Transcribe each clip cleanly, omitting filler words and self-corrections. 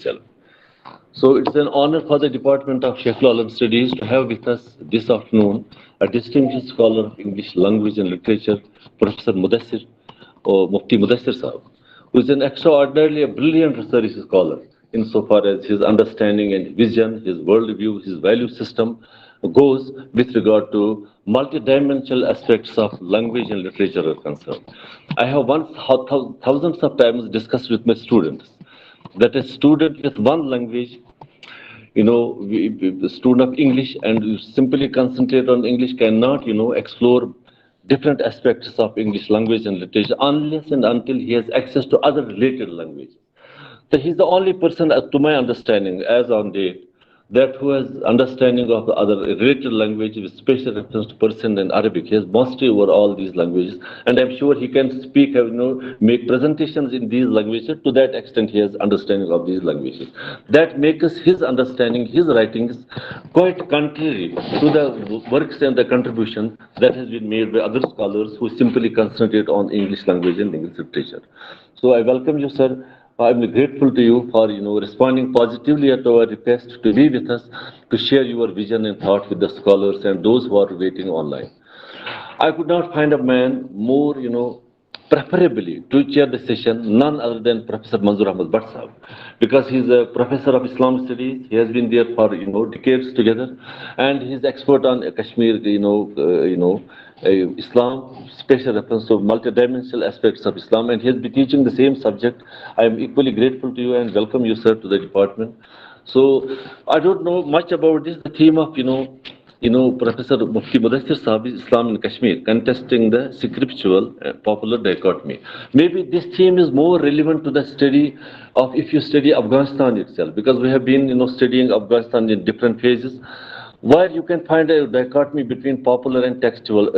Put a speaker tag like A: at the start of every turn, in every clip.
A: itself. So it's an honor for the Department of Sheikhul Alam Studies to have with us this afternoon a distinguished scholar of English language and literature, Professor Mudassir, or Mufti Mudassir Sahab, who is an extraordinarily brilliant research scholar insofar as his understanding and vision, his worldview, his value system goes with regard to multidimensional aspects of language and literature are concerned. I have once thousands of times discussed with my students that a student with one language, the student of English and you simply concentrate on English cannot, explore different aspects of English language and literature unless and until he has access to other related languages. So he's the only person, to my understanding, as on date, that who has understanding of the other related language with special reference to Persian and Arabic. He has mastery over all these languages, and I'm sure he can speak, make presentations in these languages. To that extent, he has understanding of these languages. That makes his understanding, his writings, quite contrary to the works and the contribution that has been made by other scholars who simply concentrate on English language and English literature. So I welcome you, sir. I'm grateful to you for responding positively at our request to be with us to share your vision and thought with the scholars and those who are waiting online. I could not find a man more, preferably to chair the session, none other than Professor Manzoor Ahmad Bhatt Sahab, because he's a professor of Islam studies. He has been there for decades together, and he's expert on Kashmir, Islam, special reference to multidimensional aspects of Islam, and he'll be teaching the same subject. I am equally grateful to you and welcome you, sir, to the department. So I don't know much about this. The theme of Professor Mufti Mudassir Sahab is Islam in Kashmir, contesting the scriptural popular dichotomy. Maybe this theme is more relevant to the study of if you study Afghanistan itself, because we have been studying Afghanistan in different phases where you can find a dichotomy between popular and textual,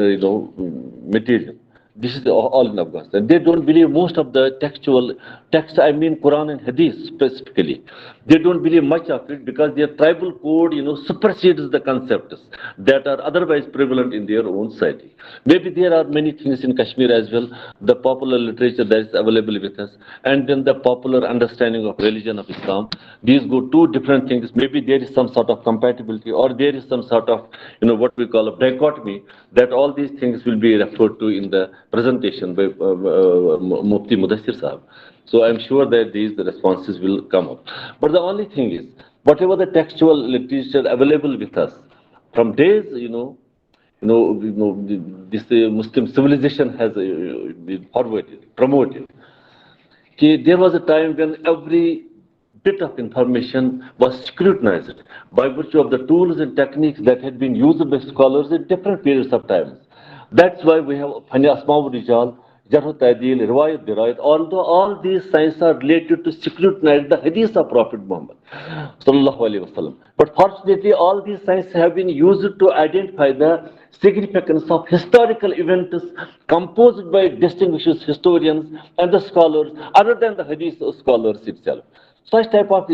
A: material. This is all in Afghanistan. They don't believe most of the textual text, I mean Quran and Hadith specifically. They don't believe much of it because their tribal code, supersedes the concepts that are otherwise prevalent in their own society. Maybe there are many things in Kashmir as well, the popular literature that is available with us, and then the popular understanding of religion of Islam. These go two different things. Maybe there is some sort of compatibility or there is some sort of, what we call a dichotomy, that all these things will be referred to in the presentation by Mufti Mudassir Sahab. So I'm sure that these responses will come up. But the only thing is, whatever the textual literature available with us, from days, this Muslim civilization has been forwarded, promoted. Okay, there was a time when every bit of information was scrutinized by virtue of the tools and techniques that had been used by scholars in different periods of time. That's why we have Asma Rijal, Jarh Ta'dil, Riwayat Dirayat, although all these sciences are related to scrutinize the hadith of Prophet Muhammad Sallallahu Alaihi Wasallam. But fortunately, all these sciences have been used to identify the significance of historical events composed by distinguished historians and the scholars other than the hadith scholars itself. Such type of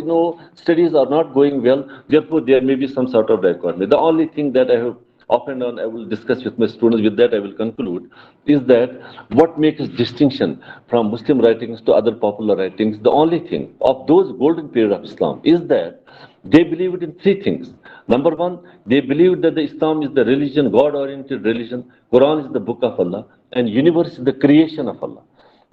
A: studies are not going well, therefore there may be some sort of dichotomy. The only thing that I have often I will discuss with my students, with that I will conclude, is that what makes distinction from Muslim writings to other popular writings, the only thing of those golden period of Islam is that they believed in three things. Number one, they believed that the Islam is the religion, God-oriented religion, Quran is the book of Allah, and universe is the creation of Allah.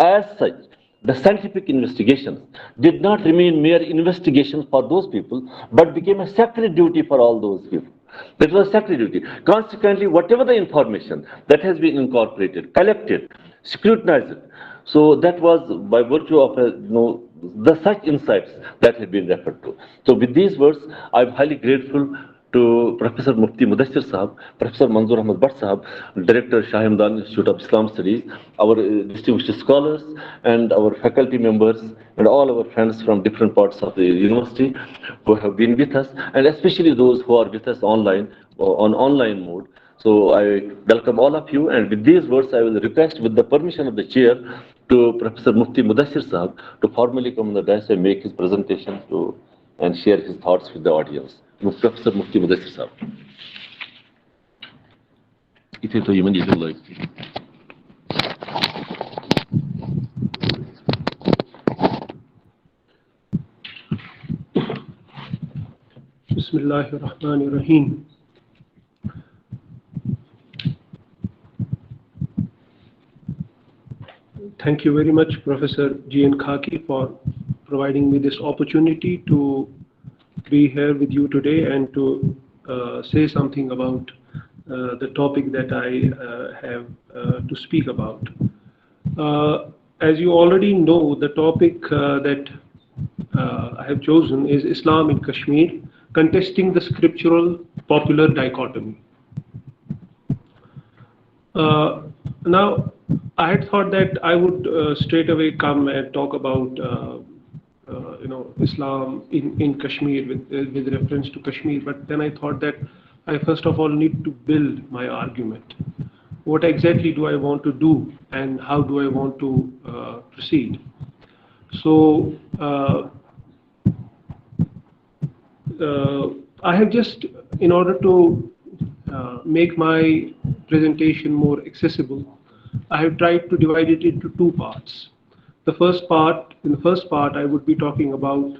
A: As such, the scientific investigations did not remain mere investigations for those people, but became a sacred duty for all those people. That was sacred duty. Consequently, whatever the information that has been incorporated, collected, scrutinized, so that was by virtue of the such insights that had been referred to. So with these words, I'm highly grateful to Professor Mufti Mudassir Sahab, Professor Manzoor Ahmad Bhatt Sahab, Director Shah Hamdan Institute of Islam Studies, our distinguished scholars and our faculty members and all our friends from different parts of the university who have been with us, and especially those who are with us online or on online mode. So I welcome all of you, and with these words I will request, with the permission of the chair, to Professor Mufti Mudassir Sahab to formally come on the dais and make his presentation and share his thoughts with the audience. Professor Mufti Mudassir Sahab. इथे तो even you like.
B: Bismillahir Rahmanir Rahim. Thank you very much, Professor G.N. Khaki, for providing me this opportunity to be here with you today and to say something about the topic that I have to speak about. As you already know, the topic that I have chosen is Islam in Kashmir, contesting the scriptural popular dichotomy. Now, I had thought that I would straight away come and talk about Islam in Kashmir with reference to Kashmir, but then I thought that I first of all need to build my argument. What exactly do I want to do, and how do I want to proceed? So I have just, in order to make my presentation more accessible, I have tried to divide it into two parts. In the first part, I would be talking about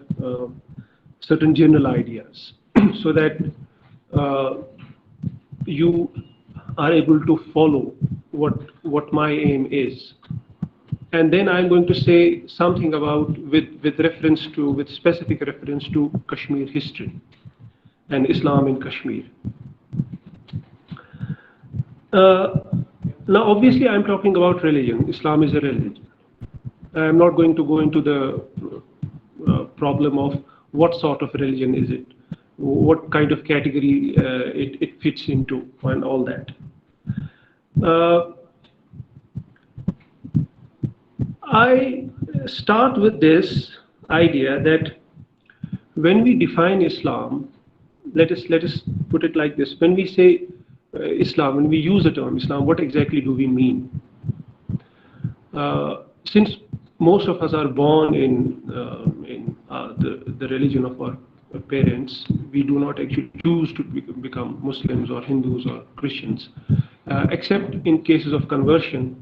B: certain general ideas, so that you are able to follow what my aim is. And then I'm going to say something about with specific reference to Kashmir history and Islam in Kashmir. Now, obviously, I'm talking about religion. Islam is a religion. I'm not going to go into the problem of what sort of religion is it, what kind of category it fits into, and all that. I start with this idea that when we define Islam, let us put it like this: when we say Islam, when we use the term Islam, what exactly do we mean? Since most of us are born in the religion of our parents, we do not actually choose to become Muslims or Hindus or Christians, except in cases of conversion.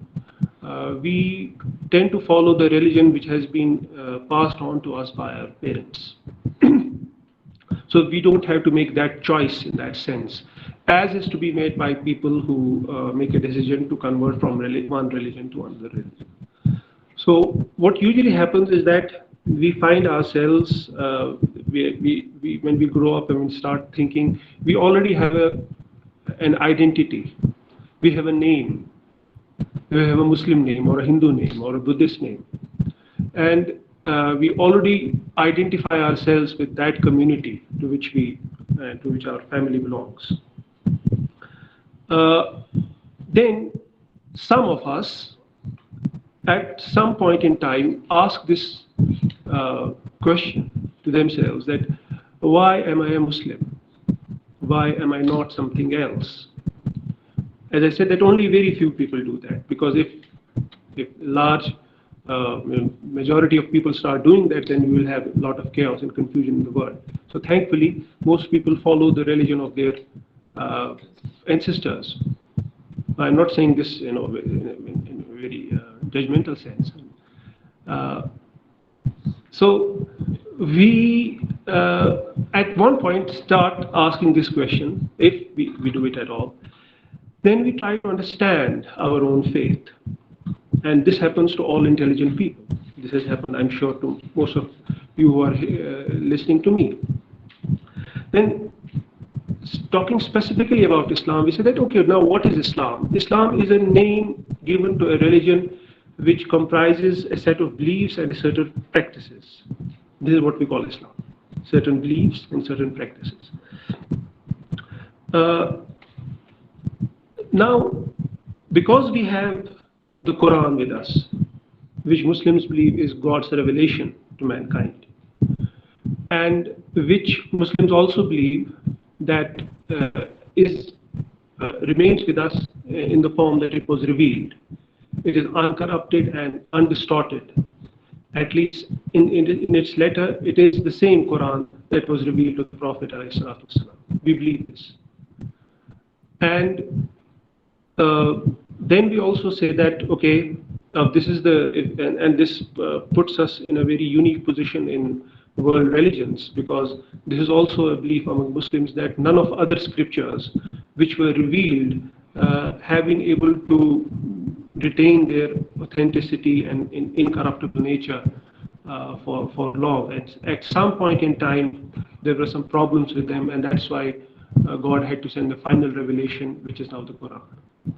B: We tend to follow the religion which has been passed on to us by our parents. So we don't have to make that choice in that sense, as is to be made by people who make a decision to convert from one religion to another religion. So what usually happens is that we find ourselves, when we grow up and we start thinking, we already have an identity. We have a name. We have a Muslim name or a Hindu name or a Buddhist name. And we already identify ourselves with that community to which our family belongs. Then some of us, at some point in time, ask this question to themselves, that why am I a Muslim? Why am I not something else? As I said, that only very few people do that, because if large majority of people start doing that, then we will have a lot of chaos and confusion in the world. So thankfully, most people follow the religion of their ancestors. I'm not saying this in a very judgmental sense. So we at one point start asking this question, if we do it at all. Then we try to understand our own faith. And this happens to all intelligent people. This has happened, I'm sure, to most of you who are listening to me. Then, talking specifically about Islam, we say that, okay, now what is Islam? Islam is a name given to a religion which comprises a set of beliefs and certain practices. This is what we call Islam. Certain beliefs and certain practices. Now, because we have the Quran with us, which Muslims believe is God's revelation to mankind, and which Muslims also believe that remains with us in the form that it was revealed. It is uncorrupted and undistorted. At least in its letter, it is the same Quran that was revealed to the Prophet ﷺ. We believe this. And then we also say that, okay, this is this puts us in a very unique position in world religions, because this is also a belief among Muslims that none of other scriptures which were revealed have been able to retain their authenticity and incorruptible nature for long. And at some point in time, there were some problems with them, and that's why God had to send the final revelation, which is now the Quran.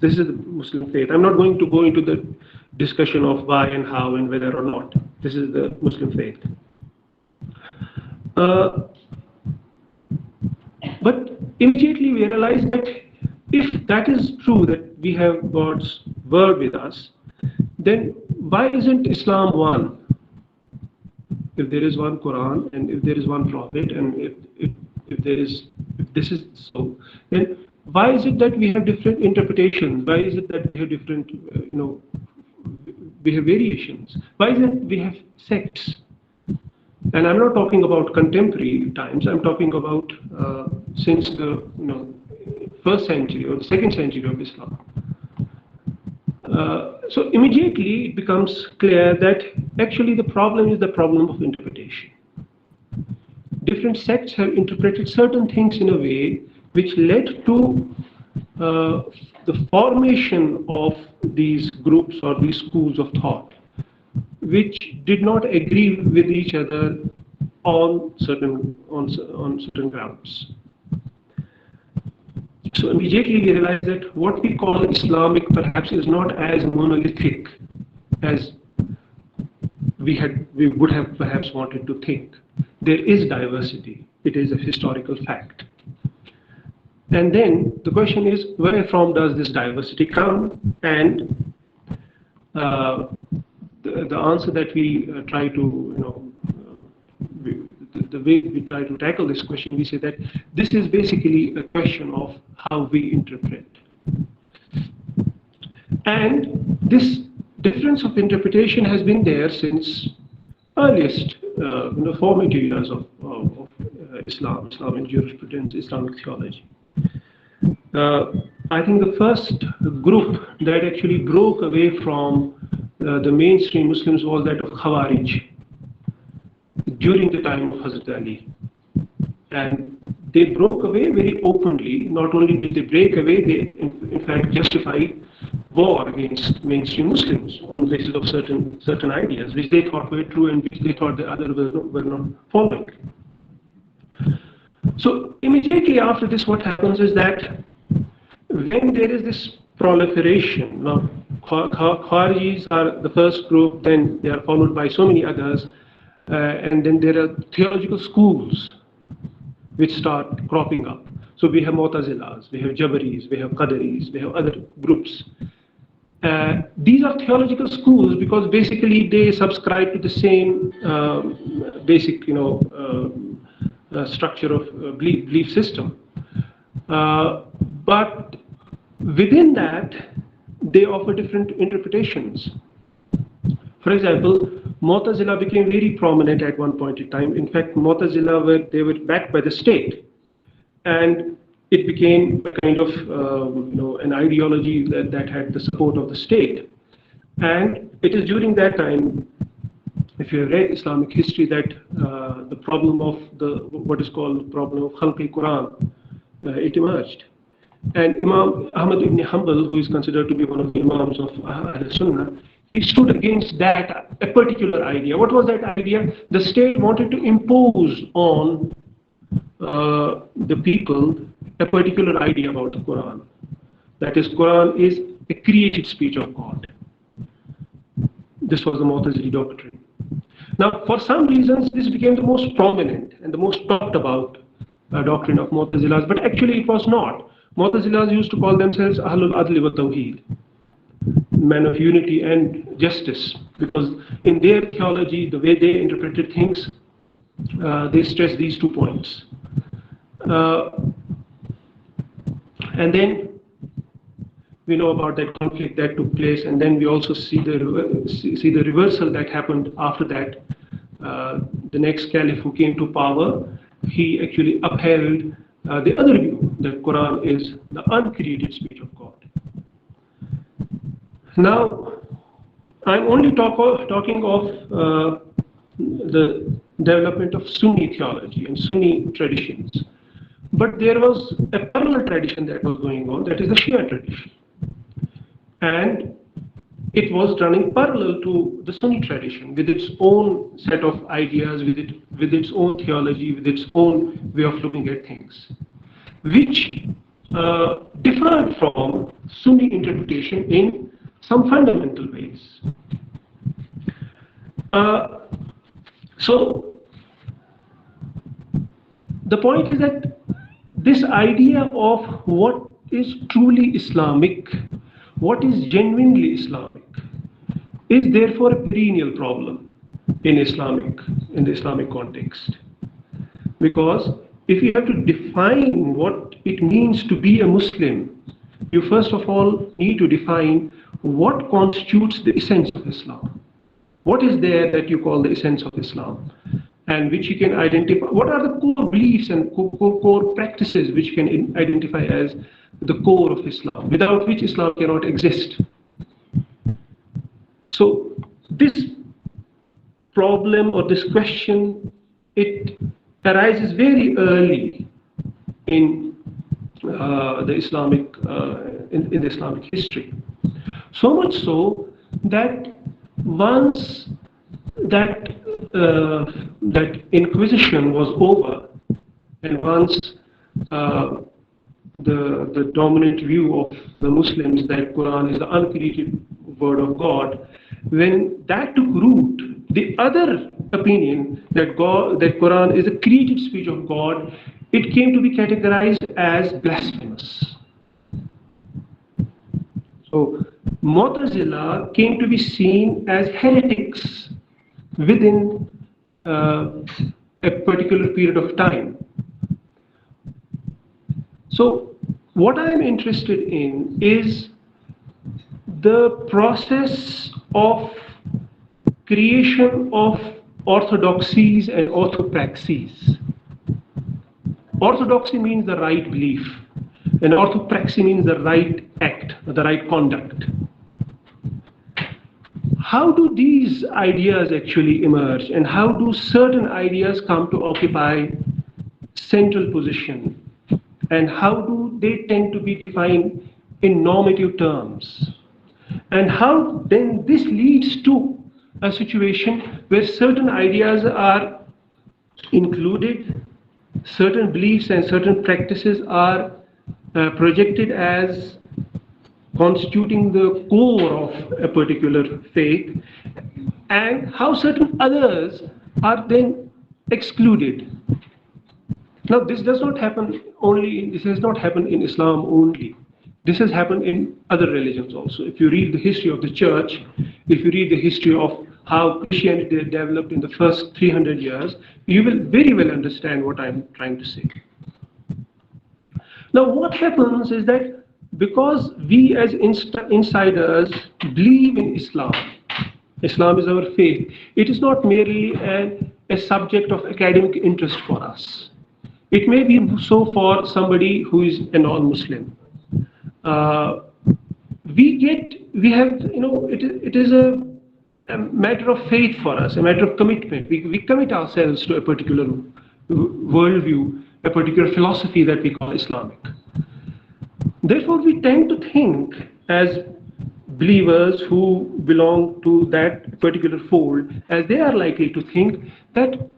B: This is the Muslim faith. I'm not going to go into the discussion of why and how and whether or not. This is the Muslim faith. But immediately we realize that if that is true, that we have God's word with us, then why isn't Islam one? If there is one Quran and if there is one Prophet, and if this is so, then why is it that we have different interpretations? Why is it that we have different, we have variations? Why is it we have sects? And I'm not talking about contemporary times. I'm talking about since the first century or the second century of Islam. So immediately it becomes clear that actually the problem is the problem of interpretation. Different sects have interpreted certain things in a way which led to the formation of these groups or these schools of thought, which did not agree with each other on certain grounds. So immediately we realize that what we call Islamic perhaps is not as monolithic as we would have perhaps wanted to think. There is diversity. It is a historical fact. And then the question is, where from does this diversity come? And the answer that we try to, the way we try to tackle this question, we say that this is basically a question of how we interpret. And this difference of interpretation has been there since earliest formative years of Islam, Islamic jurisprudence, Islamic theology. I think the first group that actually broke away from the mainstream Muslims was that of Khawarij during the time of Hazrat Ali. And they broke away very openly. Not only did they break away, they in fact justified war against mainstream Muslims on the basis of certain ideas which they thought were true and which they thought the others were not following. So immediately after this, what happens is that when there is this proliferation, now Khawarijis are the first group, then they are followed by so many others, and then there are theological schools which start cropping up. So we have Mu'tazilas, we have Jabaris, we have Qadaris, we have other groups. These are theological schools because basically they subscribe to the same basic, structure of belief system. But within that, they offer different interpretations. For example, Mu'tazila became very prominent at one point in time. In fact, Mu'tazila were backed by the state, and it became a kind of an ideology that had the support of the state. And it is during that time, if you have read Islamic history, that the problem of what is called the problem of Khalq al-Quran, it emerged. And Imam Ahmad ibn Hanbal, who is considered to be one of the Imams of Ahl Sunnah, he stood against that, a particular idea. What was that idea? The state wanted to impose on the people a particular idea about the Quran. That is, Quran is a created speech of God. This was the Mu'tazili doctrine. Now, for some reasons, this became the most prominent and the most talked about doctrine of Mu'tazilas, but actually it was not. Mu'tazilas used to call themselves Ahlul Adli wa Tawheed, men of unity and justice, because in their theology, the way they interpreted things, they stressed these 2 points. And then we know about that conflict that took place, and then we also see the reversal that happened after that. The next caliph who came to power, he actually upheld the other view, that Quran is the uncreated speech of God. Now, I'm only talking of the development of Sunni theology and Sunni traditions. But there was a parallel tradition that was going on, that is the Shia tradition. And it was running parallel to the Sunni tradition with its own set of ideas, with its own theology, with its own way of looking at things, which differed from Sunni interpretation in some fundamental ways. So the point is that this idea of what is truly Islamic, what is genuinely Islamic, is therefore a perennial problem in the Islamic context. Because if you have to define what it means to be a Muslim, you first of all need to define what constitutes the essence of Islam. What is there that you call the essence of Islam? And which you can identify, what are the core beliefs and core practices which you can identify as the core of Islam, without which Islam cannot exist. So this problem or this question, it arises very early in the Islamic in the Islamic history. So much so that once that Inquisition was over, and once the dominant view of the Muslims that Quran is the uncreated word of God, when that took root, the other opinion that Quran is a created speech of God, it came to be categorized as blasphemous. So Mu'tazila came to be seen as heretics within a particular period of time. So what I am interested in is the process of creation of orthodoxies and orthopraxies. Orthodoxy means the right belief, and orthopraxy means the right act, the right conduct. How do these ideas actually emerge, and how do certain ideas come to occupy central position, and how do they tend to be defined in normative terms, and how then this leads to a situation where certain ideas are included, certain beliefs and certain practices are projected as constituting the core of a particular faith, and how certain others are then excluded. Now, this has not happened in Islam only. This has happened in other religions also. If you read the history of the church, if you read the history of how Christianity developed in the first 300 years, you will very well understand what I'm trying to say. Now, what happens is that because we as insiders believe in Islam, Islam is our faith, it is not merely a subject of academic interest for us. It may be so for somebody who is a non-Muslim. It is a matter of faith for us, a matter of commitment. We commit ourselves to a particular worldview, a particular philosophy that we call Islamic. Therefore, we tend to think as believers who belong to that particular fold, as they are likely to think that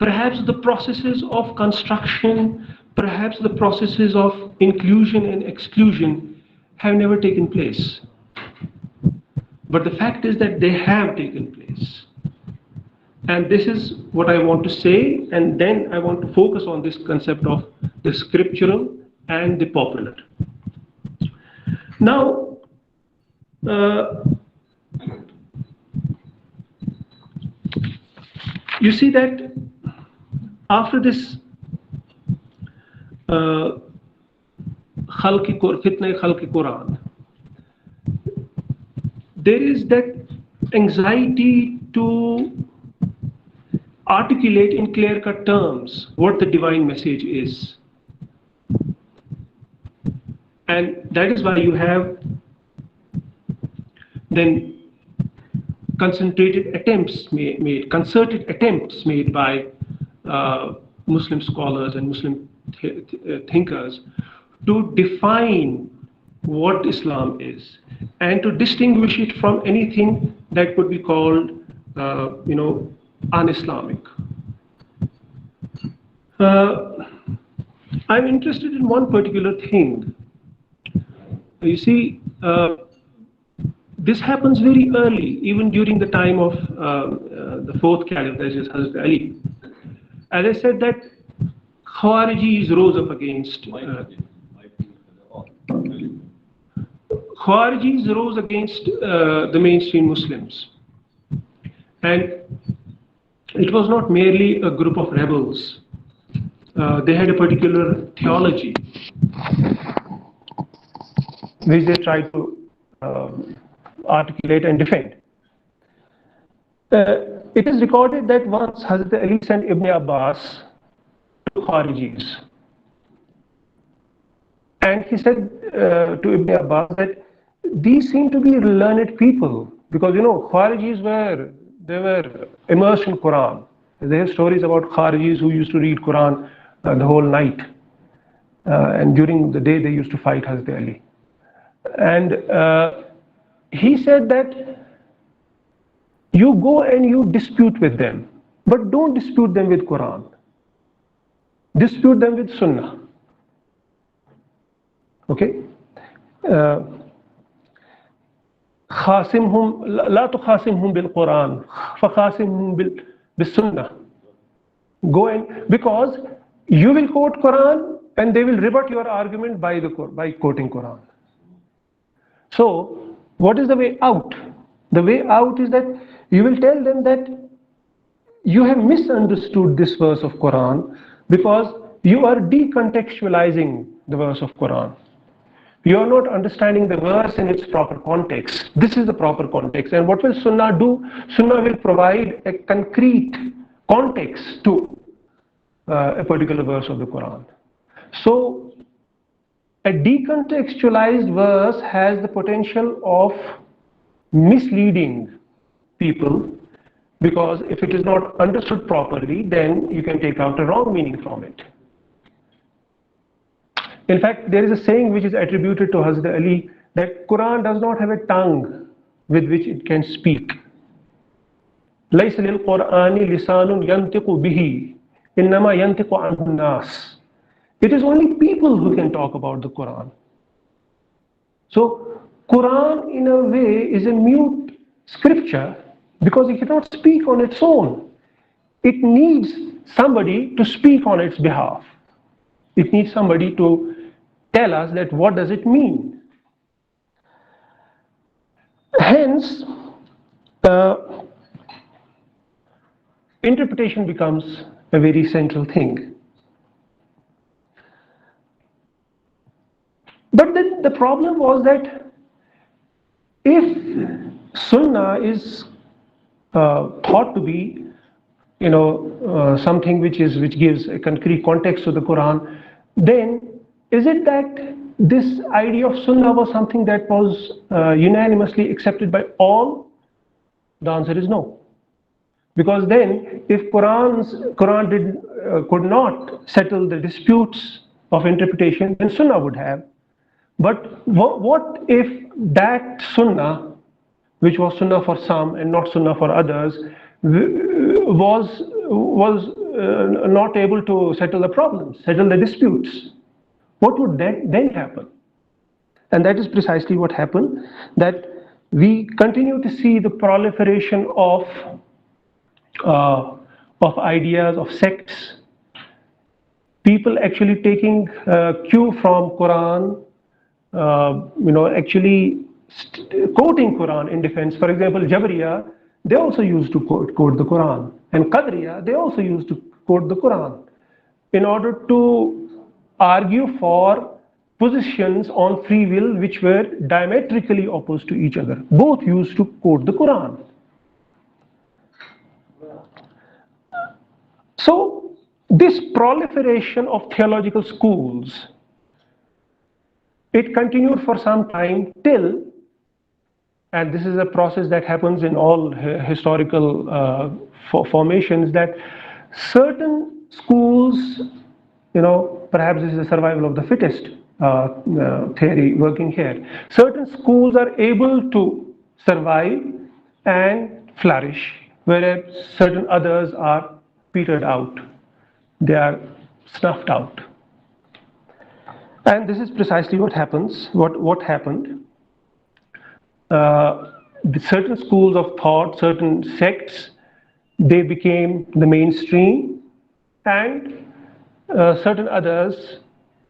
B: perhaps the processes of construction, perhaps the processes of inclusion and exclusion have never taken place. But the fact is that they have taken place. And this is what I want to say, and then I want to focus on this concept of the scriptural and the popular. Now, you see that after this Fitna Khalqi Quran, there is that anxiety to articulate in clear-cut terms what the divine message is. And that is why you have then concerted attempts made by Muslim scholars and Muslim thinkers to define what Islam is and to distinguish it from anything that could be called, un-Islamic. I'm interested in one particular thing. You see, this happens very early, even during the time of the fourth caliph, that is Hazrat Ali. As I said, that Khawarijis rose up against the mainstream Muslims, and it was not merely a group of rebels. They had a particular theology which they tried to articulate and defend. It is recorded that once Hazrat Ali sent Ibn Abbas to Khawarijis, and he said to Ibn Abbas that these seem to be learned people, because Khawarijis were immersed in Quran. There are stories about Khawarijis who used to read Quran the whole night, and during the day they used to fight Hazrat Ali. And he said that you go and you dispute with them, but don't dispute them with Quran. Dispute them with Sunnah. Okay? خاصمهم لا تخاصمهم بالقرآن فخاصمهم بالسنة. Go and, because you will quote Quran and they will rebut your argument by quoting Quran. So what is the way out? The way out is that you will tell them that you have misunderstood this verse of Quran because you are decontextualizing the verse of Quran. You are not understanding the verse in its proper context. This is the proper context. And what will Sunnah do? Sunnah will provide a concrete context to a particular verse of the Quran. So a decontextualized verse has the potential of misleading people, because if it is not understood properly, then you can take out a wrong meaning from it. In fact, there is a saying which is attributed to Hazrat Ali that Quran does not have a tongue with which it can speak. لَيْسَ لِلْقُرْآنِ لِسَانٌ يَنْتِقُ بِهِ إِنَّمَا يَنْتِقُ عَنْ النَّاسِ. It is only people who can talk about the Quran. So Quran in a way is a mute scripture because it cannot speak on its own. It needs somebody to speak on its behalf. It needs somebody to tell us that what does it mean. Hence, interpretation becomes a very central thing. But then the problem was that if Sunnah is thought to be, something which gives a concrete context to the Quran, then is it that this idea of Sunnah was something that was unanimously accepted by all? The answer is no. Because then, if Quran could not settle the disputes of interpretation, then Sunnah would have. But what if that Sunnah, which was Sunnah for some and not Sunnah for others, was not able to settle the problems, settle the disputes? What would then happen? And that is precisely what happened, that we continue to see the proliferation of ideas, of sects, people actually taking cue from Quran, actually quoting Quran in defense. For example, Jabriya, they also used to quote the Quran, and Qadriya, they also used to quote the Quran in order to argue for positions on free will which were diametrically opposed to each other. Both used to quote the Quran. So this proliferation of theological schools, it continued for some time till and this is a process that happens in all historical formations, that certain schools, perhaps this is the survival of the fittest theory working here. Certain schools are able to survive and flourish, whereas certain others are petered out. They are snuffed out. And this is precisely what happens. What happened? Certain schools of thought, certain sects, they became the mainstream, and certain others,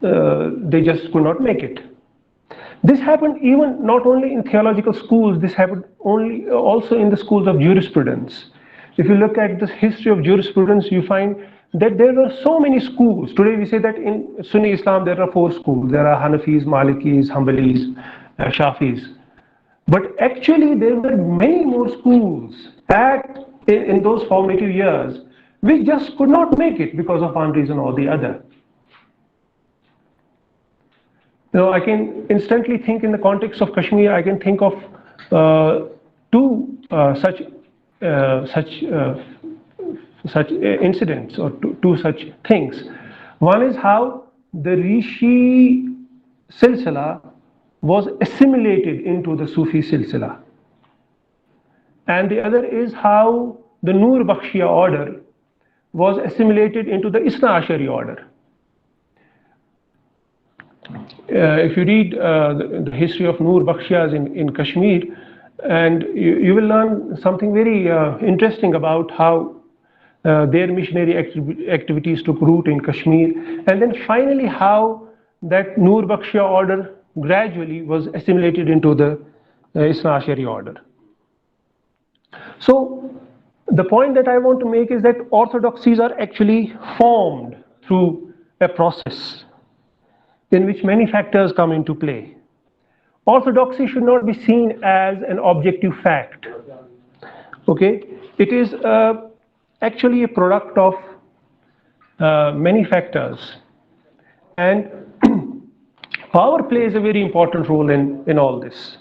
B: they just could not make it. This happened even not only in theological schools, this happened also in the schools of jurisprudence. If you look at the history of jurisprudence, you find that there were so many schools. Today we say that in Sunni Islam there are 4 schools. There are Hanafis, Malikis, Hanbalis, Shafis. But actually there were many more schools in those formative years which just could not make it because of one reason or the other. I can instantly think in the context of Kashmir, I can think of 2 such incidents, or two such things. One is how the Rishi Silsila was assimilated into the Sufi Silsila, and the other is how the Noor Bakhshiya order was assimilated into the Isna Ashari order. If you read the history of Noor Bakshiyas in Kashmir, and you will learn something very interesting about how their missionary activities took root in Kashmir, and then finally how that Noor Bakhshiya order gradually was assimilated into the Isna Ashari order. So the point that I want to make is that orthodoxies are actually formed through a process in which many factors come into play. Orthodoxy should not be seen as an objective fact. Okay, it is actually a product of many factors, and power plays a very important role in all this.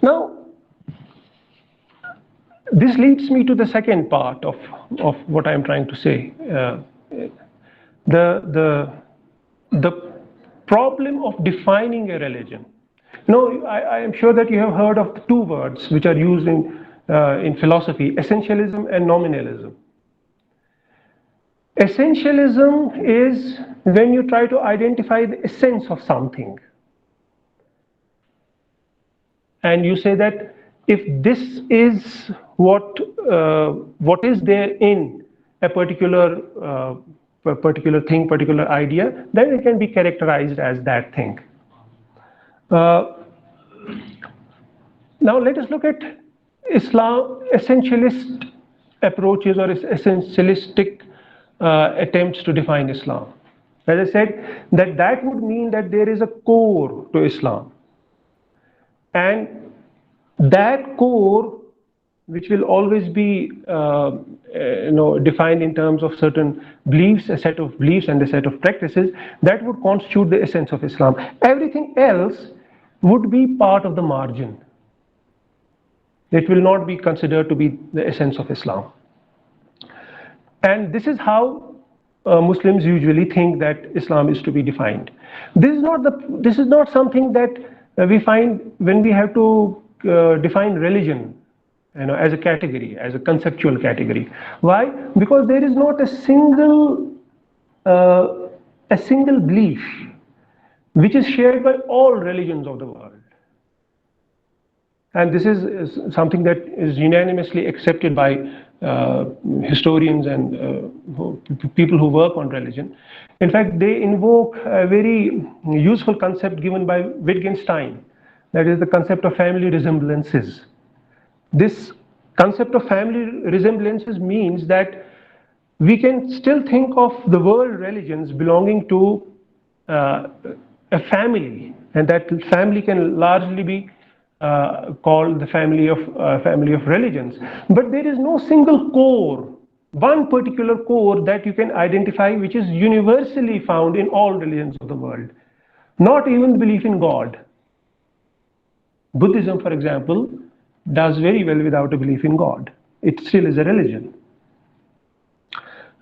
B: Now, this leads me to the second part of what I am trying to say. The problem of defining a religion. I am sure that you have heard of the 2 words which are used in philosophy: essentialism and nominalism. Essentialism is when you try to identify the essence of something, and you say that if this is what is there in a particular thing, particular idea, then it can be characterized as that thing. Now let us look at Islam essentialist approaches or essentialistic attempts to define Islam. As I said, that would mean that there is a core to Islam, and that core, which will always be defined in terms of certain beliefs, a set of beliefs and a set of practices, that would constitute the essence of Islam. Everything else would be part of the margin. It will not be considered to be the essence of Islam. And this is how Muslims usually think that Islam is to be defined. This is not something that we find when we have to define religion, as a category, as a conceptual category. Why? Because there is not a single belief which is shared by all religions of the world. And this is something that is unanimously accepted by historians and people who work on religion. In fact, they invoke a very useful concept given by Wittgenstein, that is the concept of family resemblances. This concept of family resemblances means that we can still think of the world religions belonging to a family, and that family can largely be called the family of religions. But there is no single core, one particular core that you can identify which is universally found in all religions of the world. Not even belief in God. Buddhism, for example, does very well without a belief in God. It still is a religion.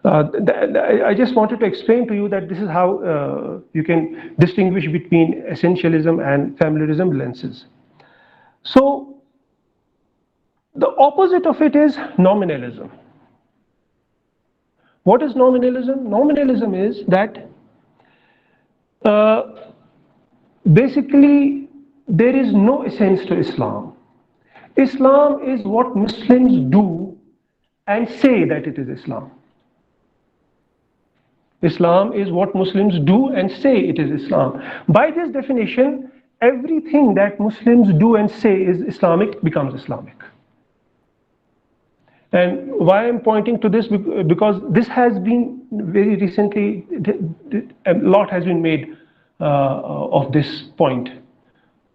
B: I just wanted to explain to you that this is how you can distinguish between essentialism and family resemblances. So, the opposite of it is nominalism. What is nominalism? Nominalism is that basically there is no essence to Islam. Islam is what Muslims do and say that it is Islam. Islam is what Muslims do and say it is Islam. By this definition, everything that Muslims do and say is Islamic becomes Islamic. And why I'm pointing to this, because this has been very recently, a lot has been made of this point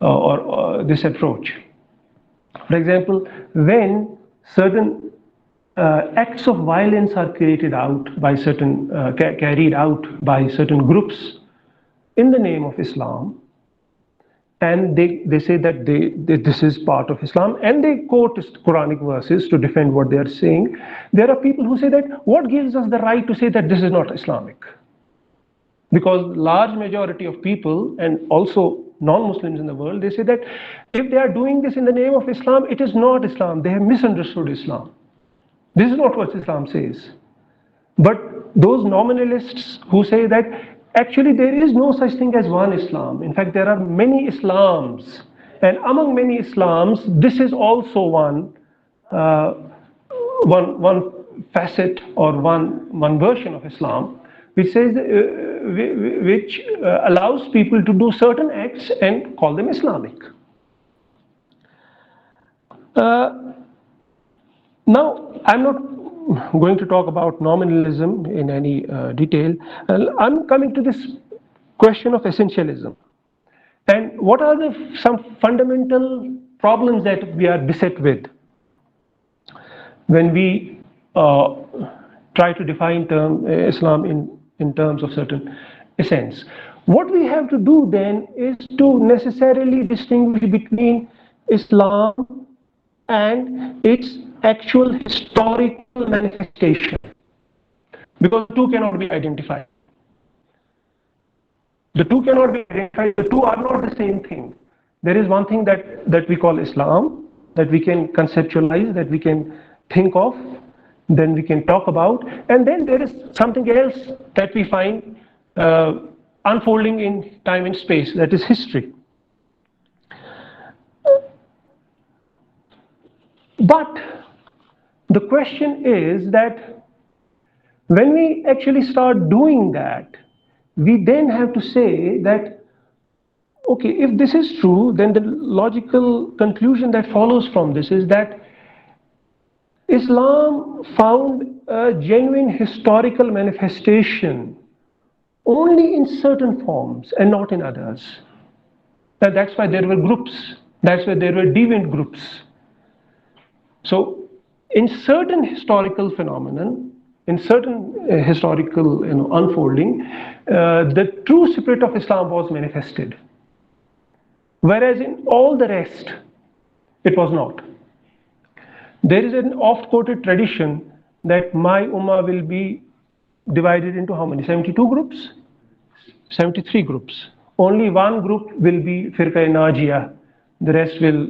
B: or this approach. For example, when certain acts of violence are carried out by certain groups in the name of Islam, and they say that this is part of Islam, and they quote Quranic verses to defend what they are saying. There are people who say that what gives us the right to say that this is not Islamic? Because large majority of people, and also non-Muslims in the world, they say that if they are doing this in the name of Islam, it is not Islam. They have misunderstood Islam. This is not what Islam says. But those nominalists who say that actually there is no such thing as one Islam. In fact, there are many Islams. And among many Islams, this is also one facet or one version of Islam, which says, which allows people to do certain acts and call them Islamic. Now, I'm not going to talk about nominalism in any detail. I'm coming to this question of essentialism. And what are some fundamental problems that we are beset with when we try to define Islam in terms of certain essence? What we have to do then is to necessarily distinguish between Islam and its actual historical manifestation, because the two cannot be identified. The two cannot be identified. The two are not the same thing. There is one thing that we call Islam, that we can conceptualize, that we can think of, then we can talk about, and then there is something else that we find unfolding in time and space, that is history. But the question is that when we actually start doing that, we then have to say that, okay, if this is true, then the logical conclusion that follows from this is that Islam found a genuine historical manifestation only in certain forms and not in others. And that's why there were groups, that's why there were deviant groups. So in certain historical phenomenon, in certain historical unfolding, the true spirit of Islam was manifested. Whereas in all the rest, it was not. There is an oft-quoted tradition that my ummah will be divided into how many? 72 groups? 73 groups. Only one group will be Firqa Najiyah. The rest will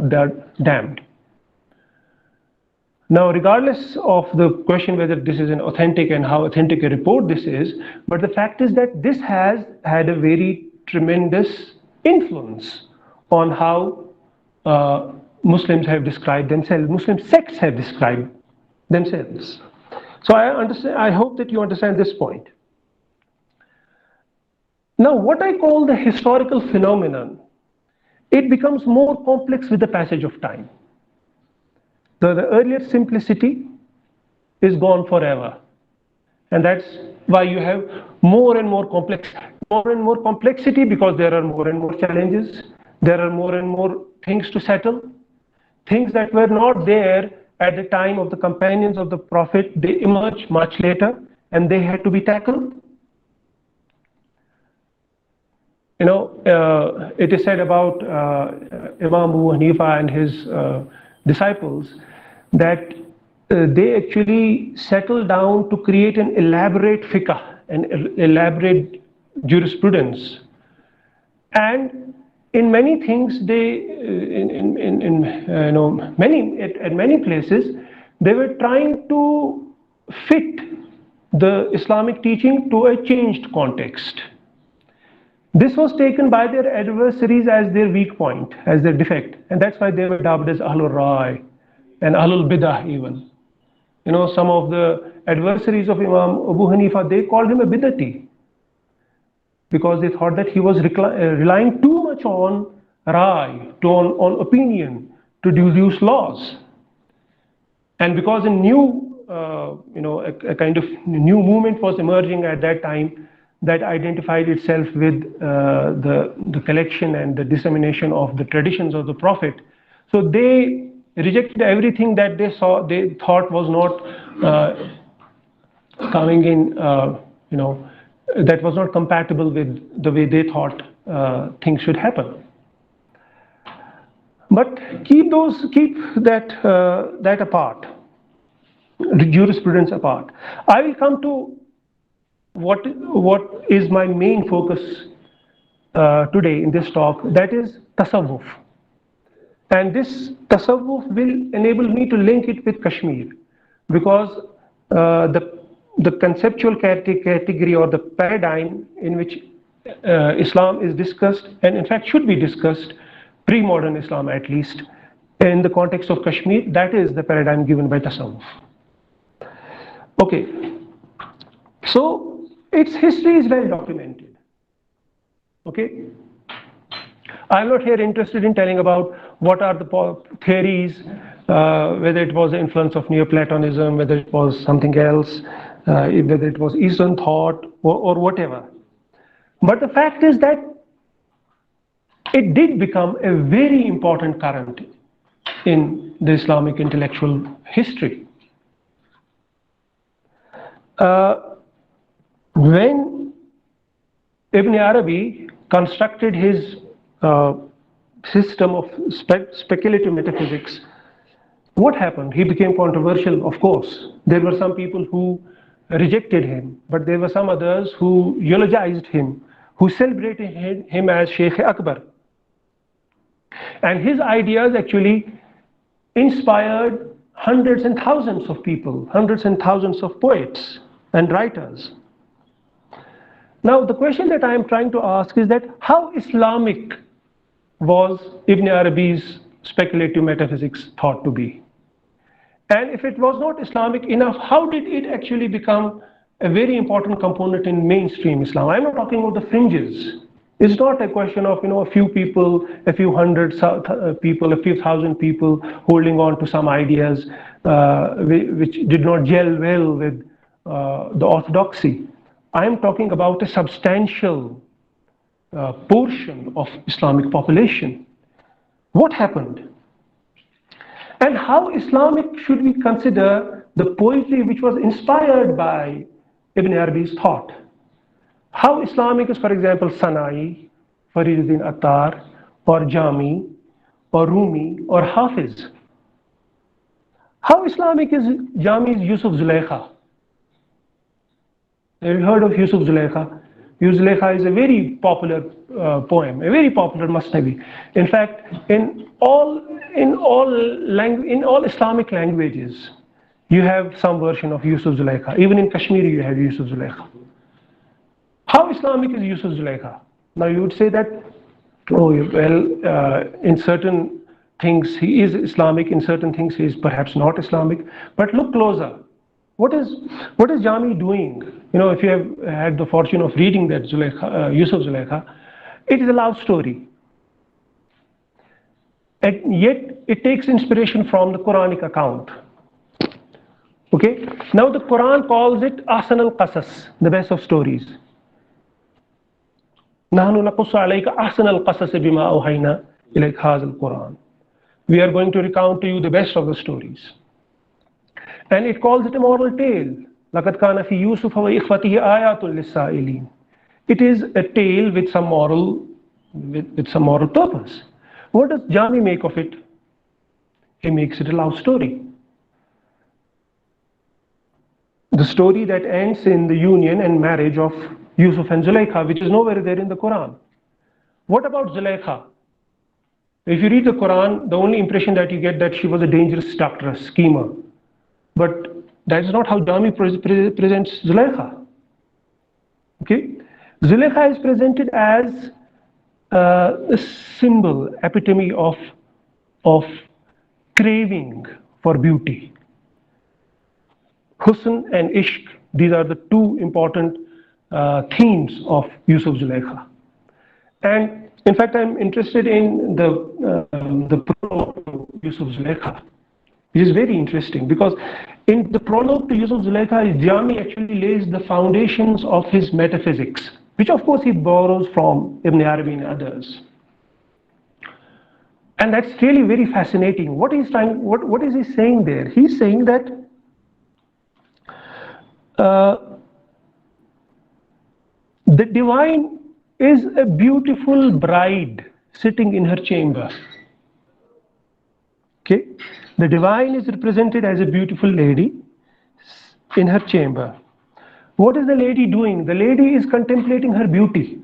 B: they're damned. Now, regardless of the question whether this is an authentic and how authentic a report this is, but the fact is that this has had a very tremendous influence on how Muslims have described themselves, Muslim sects have described themselves. So I hope that you understand this point. Now, what I call the historical phenomenon, it becomes more complex with the passage of time. The earlier simplicity is gone forever. And that's why you have more and more complexity, because there are more and more challenges. There are more and more things to settle. Things that were not there at the time of the companions of the Prophet, they emerged much later and they had to be tackled. It is said about Imam Abu Hanifa and his disciples that they actually settled down to create an elaborate fiqh, an elaborate jurisprudence, and in many things they, at many places, they were trying to fit the Islamic teaching to a changed context. This was taken by their adversaries as their weak point, as their defect, and that's why they were dubbed as Ahlul Rai and Ahlul Bidah even. Some of the adversaries of Imam Abu Hanifa, they called him a bidati because they thought that he was relying too much on Rai, on opinion to deduce laws. And because a new, a kind of new movement was emerging at that time that identified itself with the collection and the dissemination of the traditions of the Prophet. So they rejected everything that they thought was not coming in, that was not compatible with the way they thought things should happen. But keep that apart, the jurisprudence apart. I will come to what is my main focus today in this talk, that is tasawwuf. And this tasawwuf will enable me to link it with Kashmir, because the conceptual category or the paradigm in which Islam is discussed, and in fact should be discussed, pre-modern Islam at least, in the context of Kashmir, that is the paradigm given by tasawwuf. Okay, so its history is well documented. Okay, I'm not here interested in telling about what are the theories, whether it was the influence of Neoplatonism, whether it was something else, whether it was Eastern thought or whatever. But the fact is that it did become a very important current in the Islamic intellectual history. When Ibn Arabi constructed his system of speculative metaphysics, what happened? He became controversial, of course. There were some people who rejected him, but there were some others who eulogized him, who celebrated him as Sheikh Akbar. And his ideas actually inspired hundreds and thousands of people, hundreds and thousands of poets and writers. Now, the question that I am trying to ask is that how Islamic was Ibn Arabi's speculative metaphysics thought to be? And if it was not Islamic enough, how did it actually become a very important component in mainstream Islam? I'm not talking about the fringes. It's not a question of a few people, a few hundred people, a few thousand people holding on to some ideas which did not gel well with the orthodoxy. I'm talking about a substantial portion of Islamic population. What happened? And how Islamic should we consider the poetry which was inspired by Ibn Arabi's thought? How Islamic is, for example, Sanai, Fariduddin Attar, or Jami, or Rumi, or Hafiz? How Islamic is Jami's Yusuf Zulaykha? Have you heard of Yusuf Zulaykha? Yusuf Zulaykha is a very popular poem, a very popular Masnavi. In fact, in all Islamic languages, you have some version of Yusuf Zulaykha. Even in Kashmiri, you have Yusuf Zulaykha. How Islamic is Yusuf Zulaykha? Now you would say that, in certain things he is Islamic, in certain things he is perhaps not Islamic. But look closer. What is Jami doing? If you have had the fortune of reading that Yusuf Zulaykha, it is a love story. And yet it takes inspiration from the Quranic account. Okay? Now the Quran calls it Ahsan al-Qasas, the best of stories. نحن نقص عليك أحسن القصص بما أوحينا إليك هذا القرآن. We are going to recount to you the best of the stories. And it calls it a moral tale. لقد كان في يوسف وإخوته آيات للسائلين. It is a tale with some moral with some moral purpose. What does Jami make of it? He makes it a love story. The story that ends in the union and marriage of Yusuf and Zulaikha, which is nowhere there in the Quran. What about Zulaikha? If you read the Quran, the only impression that you get that she was a dangerous seductress, schemer. But that is not how Jami presents Zulaikha. Okay? Zulaikha is presented as a symbol, epitome of craving for beauty. Husn and Ishq, these are the two important themes of Yusuf Zulaikha. And in fact, I'm interested in the prologue to Yusuf Zulaikha, which is very interesting because in the prologue to Yusuf Zulaikha, Jami actually lays the foundations of his metaphysics, which of course he borrows from Ibn Arabi and others. And that's really very fascinating. What is he saying there? He's saying that the divine is a beautiful bride sitting in her chamber. Okay? The divine is represented as a beautiful lady in her chamber. What is the lady doing? The lady is contemplating her beauty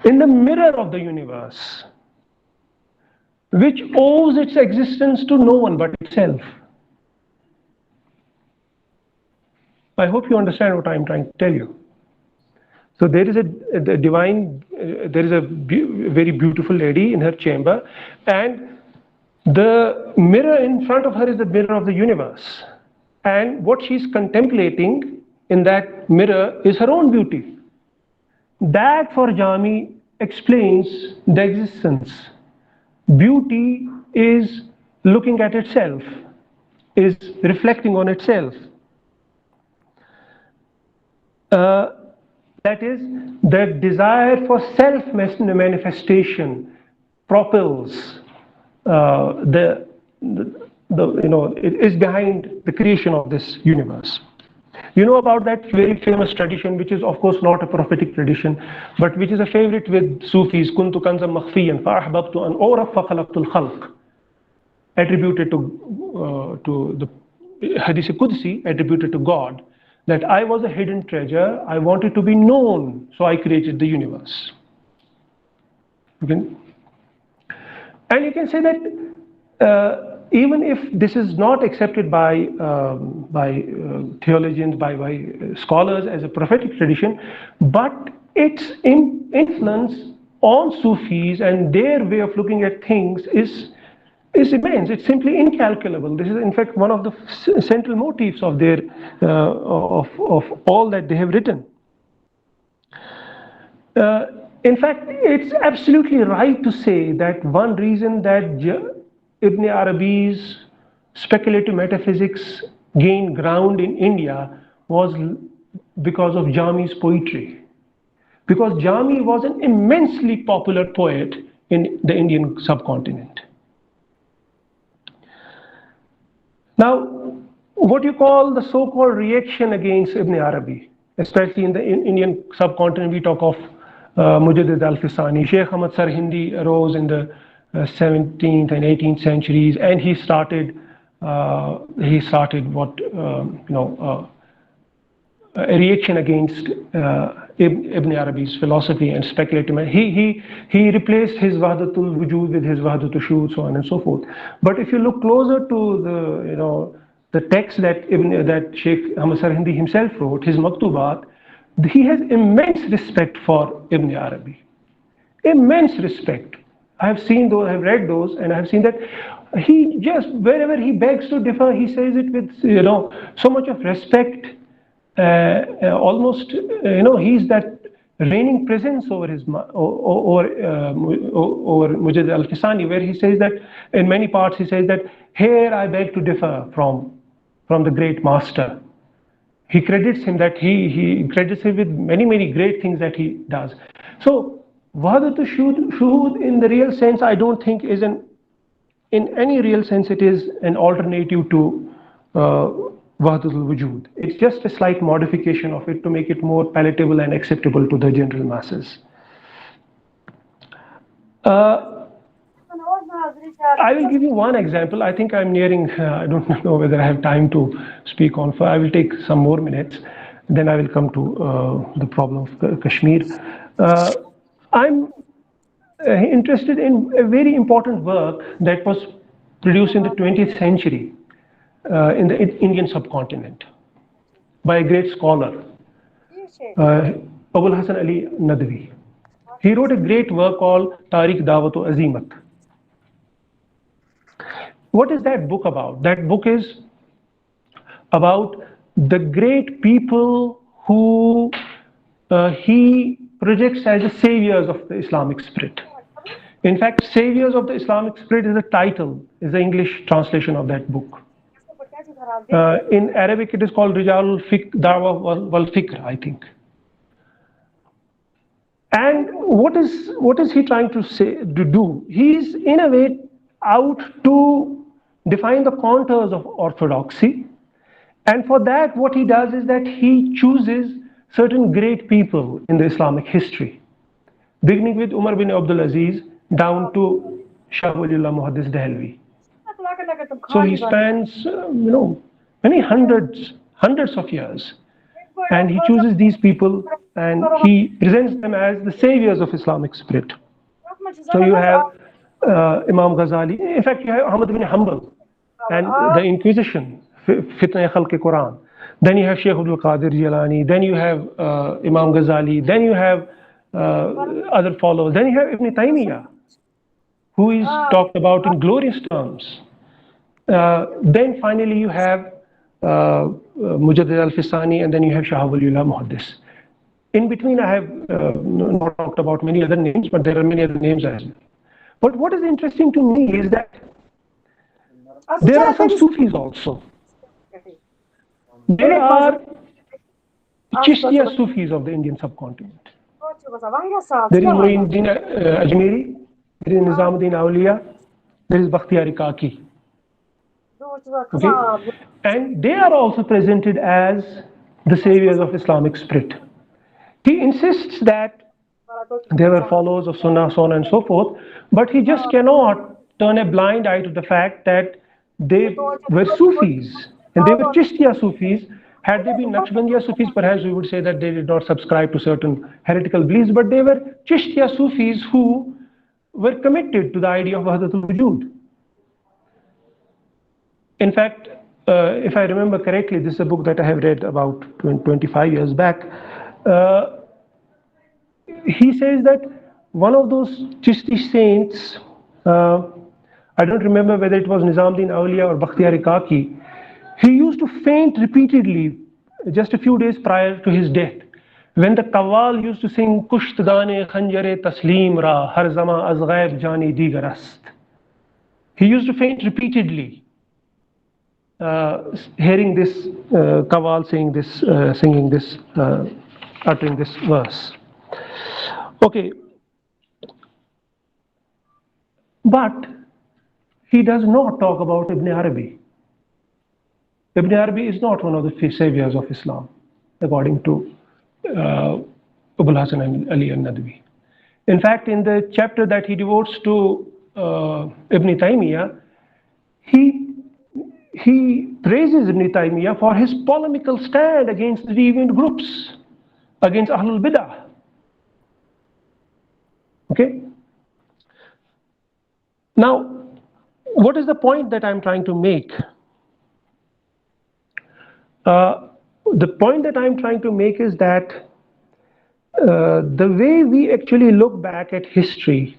B: in the mirror of the universe, which owes its existence to no one but itself. I hope you understand what I'm trying to tell you. So there is a very beautiful lady in her chamber, and the mirror in front of her is the mirror of the universe. And what she's contemplating in that mirror is her own beauty. That for Jami explains the existence. Beauty is looking at itself, is reflecting on itself. That is, the desire for self-manifestation propels it is behind the creation of this universe. You know about that very famous tradition, which is of course not a prophetic tradition, but which is a favorite with Sufis, kuntu kanzan makhfiyan fa'ahbabtu an uraf fakhalaqtul khalq, attributed to the Hadith Qudsi, attributed to God, that I was a hidden treasure, I wanted to be known, so I created the universe. Okay? And you can say that even if this is not accepted by theologians, by scholars as a prophetic tradition, but its influence on Sufis and their way of looking at things is immense. It's simply incalculable. This is in fact one of the central motifs of their of all that they have written. In fact, it's absolutely right to say that one reason that Ibn Arabi's speculative metaphysics gained ground in India was because of Jami's poetry. Because Jami was an immensely popular poet in the Indian subcontinent. Now, what you call the so-called reaction against Ibn Arabi, especially in the Indian subcontinent, we talk of Mujaddid al-Fisani. Sheikh Ahmad Sarhindi arose in the 17th and 18th centuries, and he started what a reaction against Ibn Arabi's philosophy and speculative. He replaced his Wahdatul Wujud with his Wahdatul Shuhud, so on and so forth. But if you look closer to the text that Sheikh Ahmad Sarhindi himself wrote, his Maktubat, he has immense respect for Ibn Arabi. Immense respect. I have seen those, I have read those, and I have seen that he just, wherever he begs to differ, he says it with so much of respect. Almost, he's that reigning presence over his over Mujaddid al-Fisani, where he says that in many parts he says that here I beg to differ from the great master. He credits him that he credits him with many great things that he does. So Wahdatul Shuhud in the real sense, I don't think is in any real sense it is an alternative to Wahdatul Wujud. It's just a slight modification of it to make it more palatable and acceptable to the general masses. I will give you one example. I think I'm nearing, I don't know whether I have time to speak on, I will take some more minutes, then I will come to the problem of Kashmir. I'm interested in a very important work that was produced in the 20th century in the Indian subcontinent by a great scholar, Abul Hasan Ali Nadwi. He wrote a great work called Tariq Dawat-o-Azimat. What is that book about? That book is about the great people who he projects as the saviors of the Islamic spirit. In fact, Saviors of the Islamic Spirit is the title, is the English translation of that book. In Arabic, it is called Rijalul Da'wa wal Fikr, I think. And what is he trying to do? He's in a way out to define the contours of orthodoxy. And for that, what he does is that he chooses certain great people in the Islamic history, beginning with Umar bin Abdul Aziz down to Shah Waliullah Muhaddis Dehelvi. So he spans, many hundreds of years, and he chooses these people and he presents them as the saviors of Islamic spirit. So you have Imam Ghazali, in fact you have Ahmad bin Hanbal and the Inquisition, Fitna Khalq Quran. Then you have Shaykh Abdul Qadir Jilani, then you have Imam Ghazali, then you have other followers, then you have Ibn Taymiyyah, who is talked about in glorious terms. Then finally you have Mujaddid al-Fisani, and then you have Shah Waliullah Muhaddis. In between I have not talked about many other names, but there are many other names as well. But what is interesting to me is that there are some Sufis also. There are Chishtiya Sufis of the Indian subcontinent. There is Muinuddin Ajmeri, there is Nizamuddin Awliya, there is Bakhtiyar Kaki. Okay? And they are also presented as the saviors of Islamic spirit. He insists that they were followers of Sunnah, so on and so forth, but he just cannot turn a blind eye to the fact that they were Sufis, and they were Chishtiya Sufis. Had they been Naqshbandiya Sufis, perhaps we would say that they did not subscribe to certain heretical beliefs, but they were Chishtiya Sufis who were committed to the idea of Wahdatul Wujud. In fact, if I remember correctly, this is a book that I have read about 25 years back. He says that one of those Chishti saints, I don't remember whether it was Nizamuddin Awliya or Bakhtiyar Kaki, he used to faint repeatedly just a few days prior to his death. When the Qawwal used to sing Kushtdane Khanjare Taslim Ra Har Zama Az Ghaib Jani Digarast. He used to faint repeatedly, hearing this Qawwal saying this, singing this, uttering this verse. Okay, but he does not talk about Ibn Arabi. Ibn Arabi is not one of the saviors of Islam, according to Abul Hasan Ali al-Nadwi. In fact, in the chapter that he devotes to Ibn Taymiyyah, he praises Ibn Taymiyyah for his polemical stand against the deviant groups, against Ahlul Bidah. Okay? Now, what is the point that I'm trying to make? The point that I'm trying to make is that the way we actually look back at history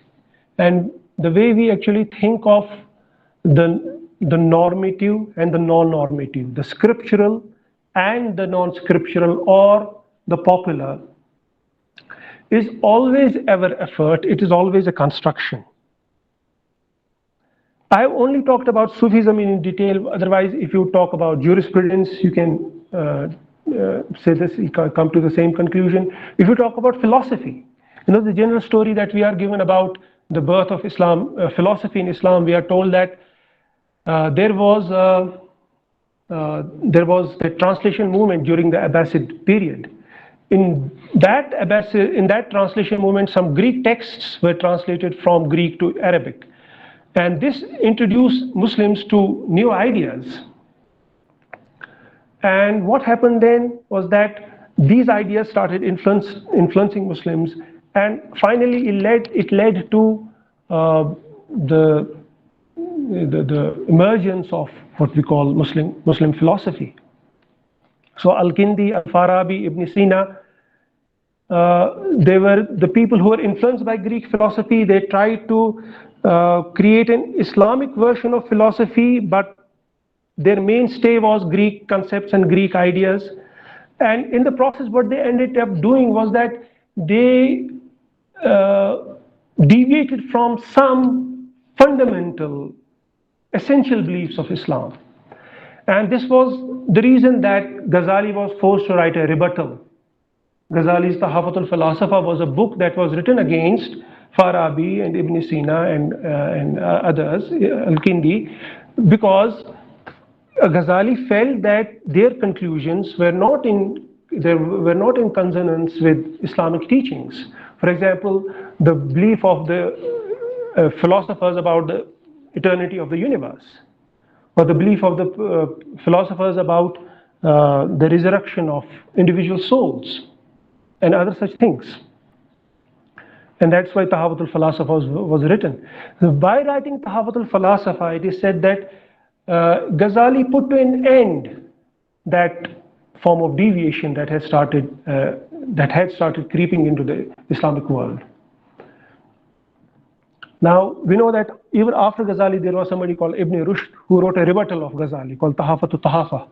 B: and the way we actually think of the normative and the non-normative, the scriptural and the non-scriptural or the popular, is always ever effort, it is always a construction. I have only talked about Sufism in detail. Otherwise, if you talk about jurisprudence, you can say this, you can come to the same conclusion. If you talk about philosophy, the general story that we are given about the birth of Islam, philosophy in Islam, we are told that there was the translation movement during the Abbasid period, in that translation movement, some Greek texts were translated from Greek to Arabic. And this introduced Muslims to new ideas. And what happened then was that these ideas started influencing Muslims, and finally it led to the emergence of what we call Muslim philosophy. So Al-Kindi, Al-Farabi, Ibn Sina, they were the people who were influenced by Greek philosophy. They tried to create an Islamic version of philosophy, but their mainstay was Greek concepts and Greek ideas. And in the process, what they ended up doing was that they deviated from some fundamental, essential beliefs of Islam. And this was the reason that Ghazali was forced to write a rebuttal. Ghazali's Tahafatul Falsafa was a book that was written against Farabi and Ibn Sina and others, Al-Kindi, because Ghazali felt that their conclusions were not in consonance with Islamic teachings. For example, the belief of the philosophers about the eternity of the universe, or the belief of the philosophers about the resurrection of individual souls, and other such things. And that's why Tahafatul Falsafa was written. So by writing Tahafatul Falsafa, it is said that Ghazali put to an end that form of deviation that had started creeping into the Islamic world. Now we know that even after Ghazali there was somebody called Ibn Rushd who wrote a rebuttal of Ghazali called Tahafatul Tahafa.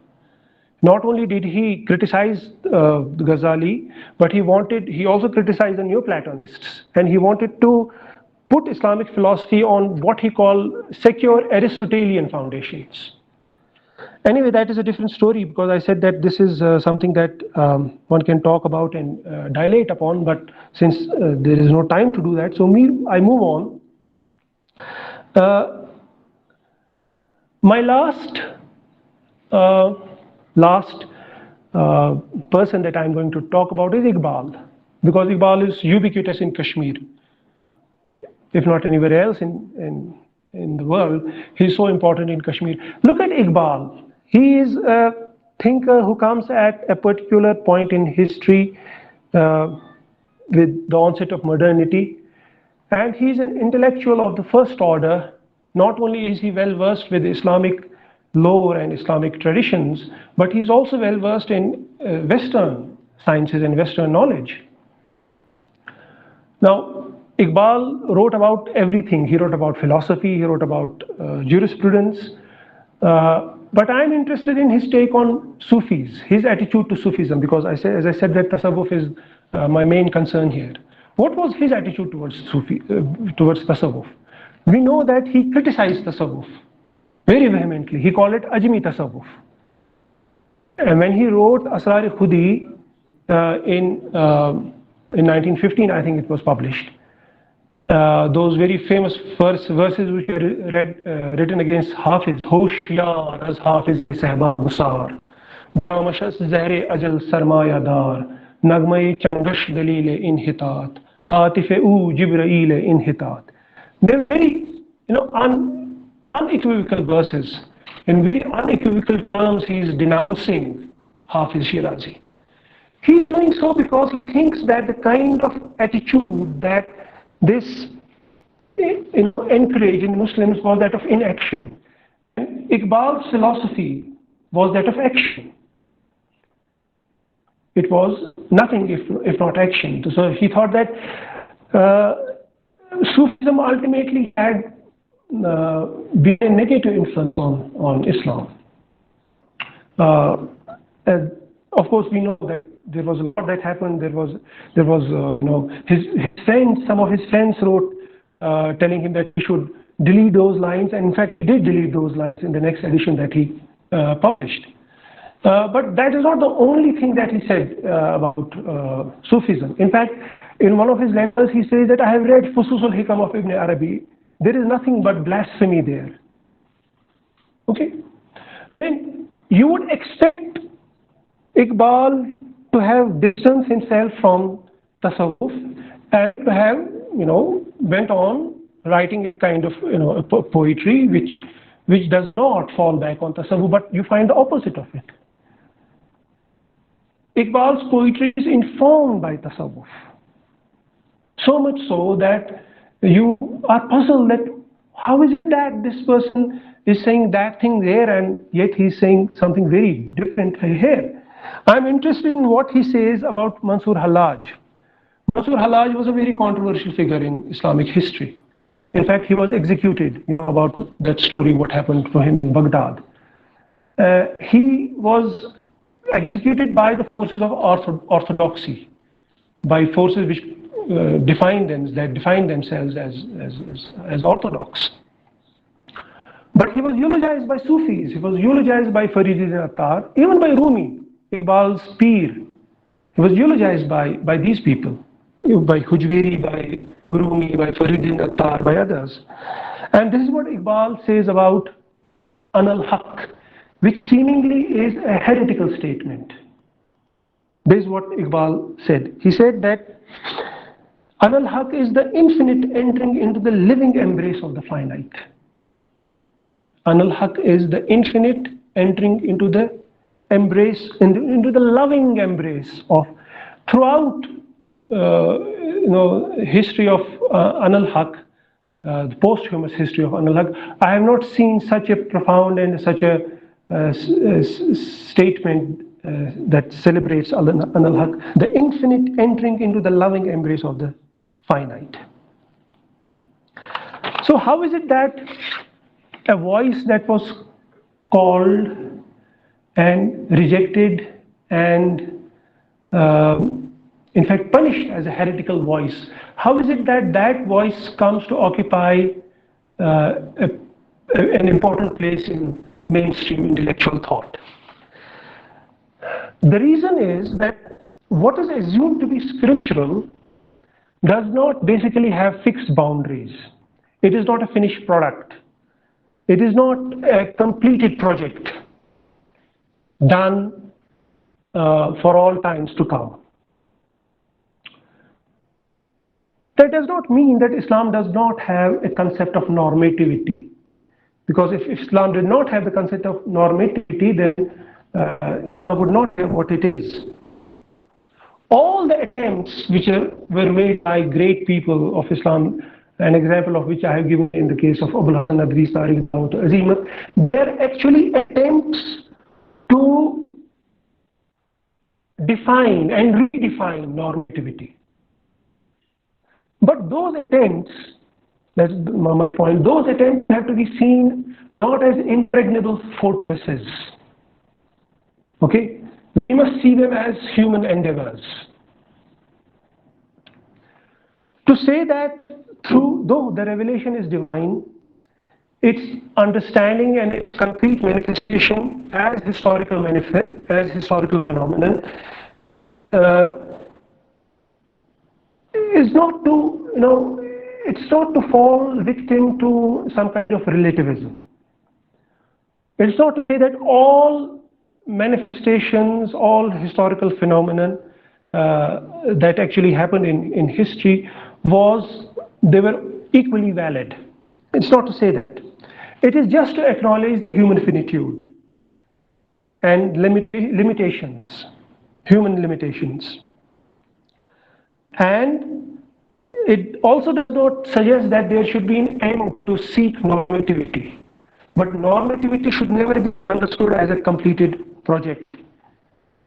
B: Not only did he criticize Ghazali, but he also criticized the Neoplatonists, and he wanted to put Islamic philosophy on what he called secure Aristotelian foundations. Anyway, that is a different story, because I said that this is something that one can talk about and dilate upon, but since there is no time to do that, so I move on. My last person that I'm going to talk about is Iqbal, because Iqbal is ubiquitous in Kashmir. If not anywhere else in the world, he's so important in Kashmir. Look at Iqbal. He is a thinker who comes at a particular point in history with the onset of modernity, and he's an intellectual of the first order. Not only is he well versed with Islamic lore and Islamic traditions, but he's also well versed in Western sciences and Western knowledge. Now, Iqbal wrote about everything. He wrote about philosophy, he wrote about jurisprudence, but I'm interested in his take on Sufis, his attitude to Sufism, because as I said that Tasawwuf is my main concern here. What was his attitude towards Tasawwuf? We know that he criticized Tasawwuf very vehemently. He called it Ajmi Tasawwuf. And when he wrote Asrar-e-Khudi in 1915, I think it was published, those very famous verses which were written against Hafiz, Hoshyar as Hafiz Sahba Musar, Damashas Zahre Ajal Sarmaya Dar, Nagmai Changash Dalile Inhitat, Atife U Jibraile Inhitat. They're very, unequivocal verses. In very unequivocal terms, he is denouncing Hafiz Shirazi. He is doing so because he thinks that the kind of attitude that this encouraged in Muslims was that of inaction. Iqbal's philosophy was that of action. It was nothing if not action. So he thought that Sufism ultimately had been a negative influence on Islam. And of course, we know that there was a lot that happened. There was his friends. Some of his friends wrote telling him that he should delete those lines, and in fact, he did delete those lines in the next edition that he published. But that is not the only thing that he said about Sufism. In fact, in one of his letters, he says that I have read Fusus al-Hikam of Ibn Arabi. There is nothing but blasphemy there. Okay? Then you would expect Iqbal to have distanced himself from tasawwuf and to have, went on writing a kind of, a poetry which does not fall back on tasawwuf, but you find the opposite of it. Iqbal's poetry is informed by tasawwuf. So much so that you are puzzled that how is it that this person is saying that thing there and yet he's saying something very different here. I'm interested in what he says about Mansur Hallaj. Mansur Hallaj was a very controversial figure in Islamic history. In fact, he was executed, about that story, what happened to him in Baghdad. He was executed by the forces of orthodoxy, by forces which define themselves as orthodox. But he was eulogized by Sufis, he was eulogized by Fariduddin Attar, even by Rumi, Iqbal's peer. He was eulogized by these people, by Hujwiri, by Rumi, by Fariduddin Attar, by others. And this is what Iqbal says about Ana al-Haq, which seemingly is a heretical statement. This is what Iqbal said. He said that Ana al-Haq is the infinite entering into the living embrace of the finite. Ana al-Haq is the infinite entering into the embrace, into the loving embrace of, throughout history of Ana al-Haq, the posthumous history of Ana al-Haq, I have not seen such a profound and such a statement that celebrates Ana al-Haq, the infinite entering into the loving embrace of the finite. So how is it that a voice that was called and rejected and in fact punished as a heretical voice, how is it that that voice comes to occupy an important place in mainstream intellectual thought? The reason is that what is assumed to be scriptural does not basically have fixed boundaries. It is not a finished product. It is not a completed project done for all times to come. That does not mean that Islam does not have a concept of normativity. Because if Islam did not have the concept of normativity, then it would not have what it is. All the attempts which were made by great people of Islam, an example of which I have given in the case of Abul Hasan Nadwi, Tariq Azimat, they're actually attempts to define and redefine normativity. But those attempts, that's my point, those attempts have to be seen not as impregnable fortresses. Okay? We must see them as human endeavors. To say that though the revelation is divine, its understanding and its concrete manifestation as historical phenomenon is not to, it's not to fall victim to some kind of relativism. It's not to say that all manifestations, all historical phenomenon that actually happened in history they were equally valid. It's not to say that. It is just to acknowledge human finitude and limitations, human limitations. And it also does not suggest that there should be an aim to seek normativity. But normativity should never be understood as a completed project.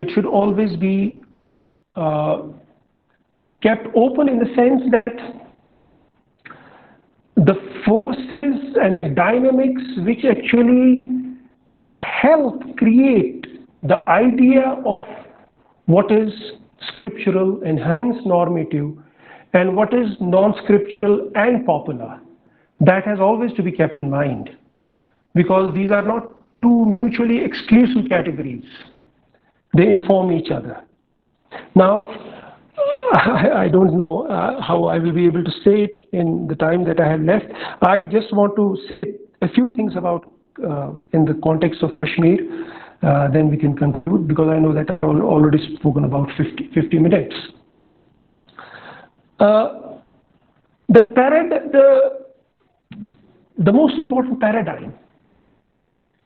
B: It should always be kept open in the sense that the forces and dynamics which actually help create the idea of what is scriptural and hence normative and what is non-scriptural and popular, that has always to be kept in mind, because these are not two mutually exclusive categories. They inform each other. Now, I don't know how I will be able to say it in the time that I have left. I just want to say a few things about in the context of Kashmir. then we can conclude, because I know that I've already spoken about 50 minutes. The most important paradigm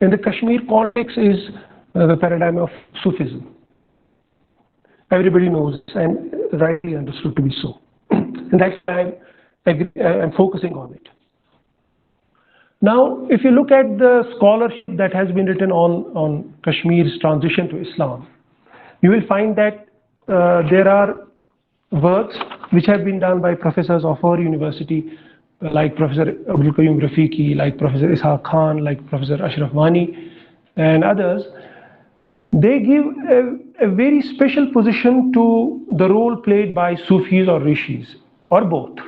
B: in the Kashmir context is the paradigm of Sufism. Everybody knows this, and rightly understood to be so. And that's why I'm focusing on it. Now, if you look at the scholarship that has been written on Kashmir's transition to Islam, you will find that there are works which have been done by professors of our university, like Professor Abdul Qayyum Rafiqi, like Professor Ishaq Khan, like Professor Ashraf Wani, and others. They give a very special position to the role played by Sufis or Rishis, or both.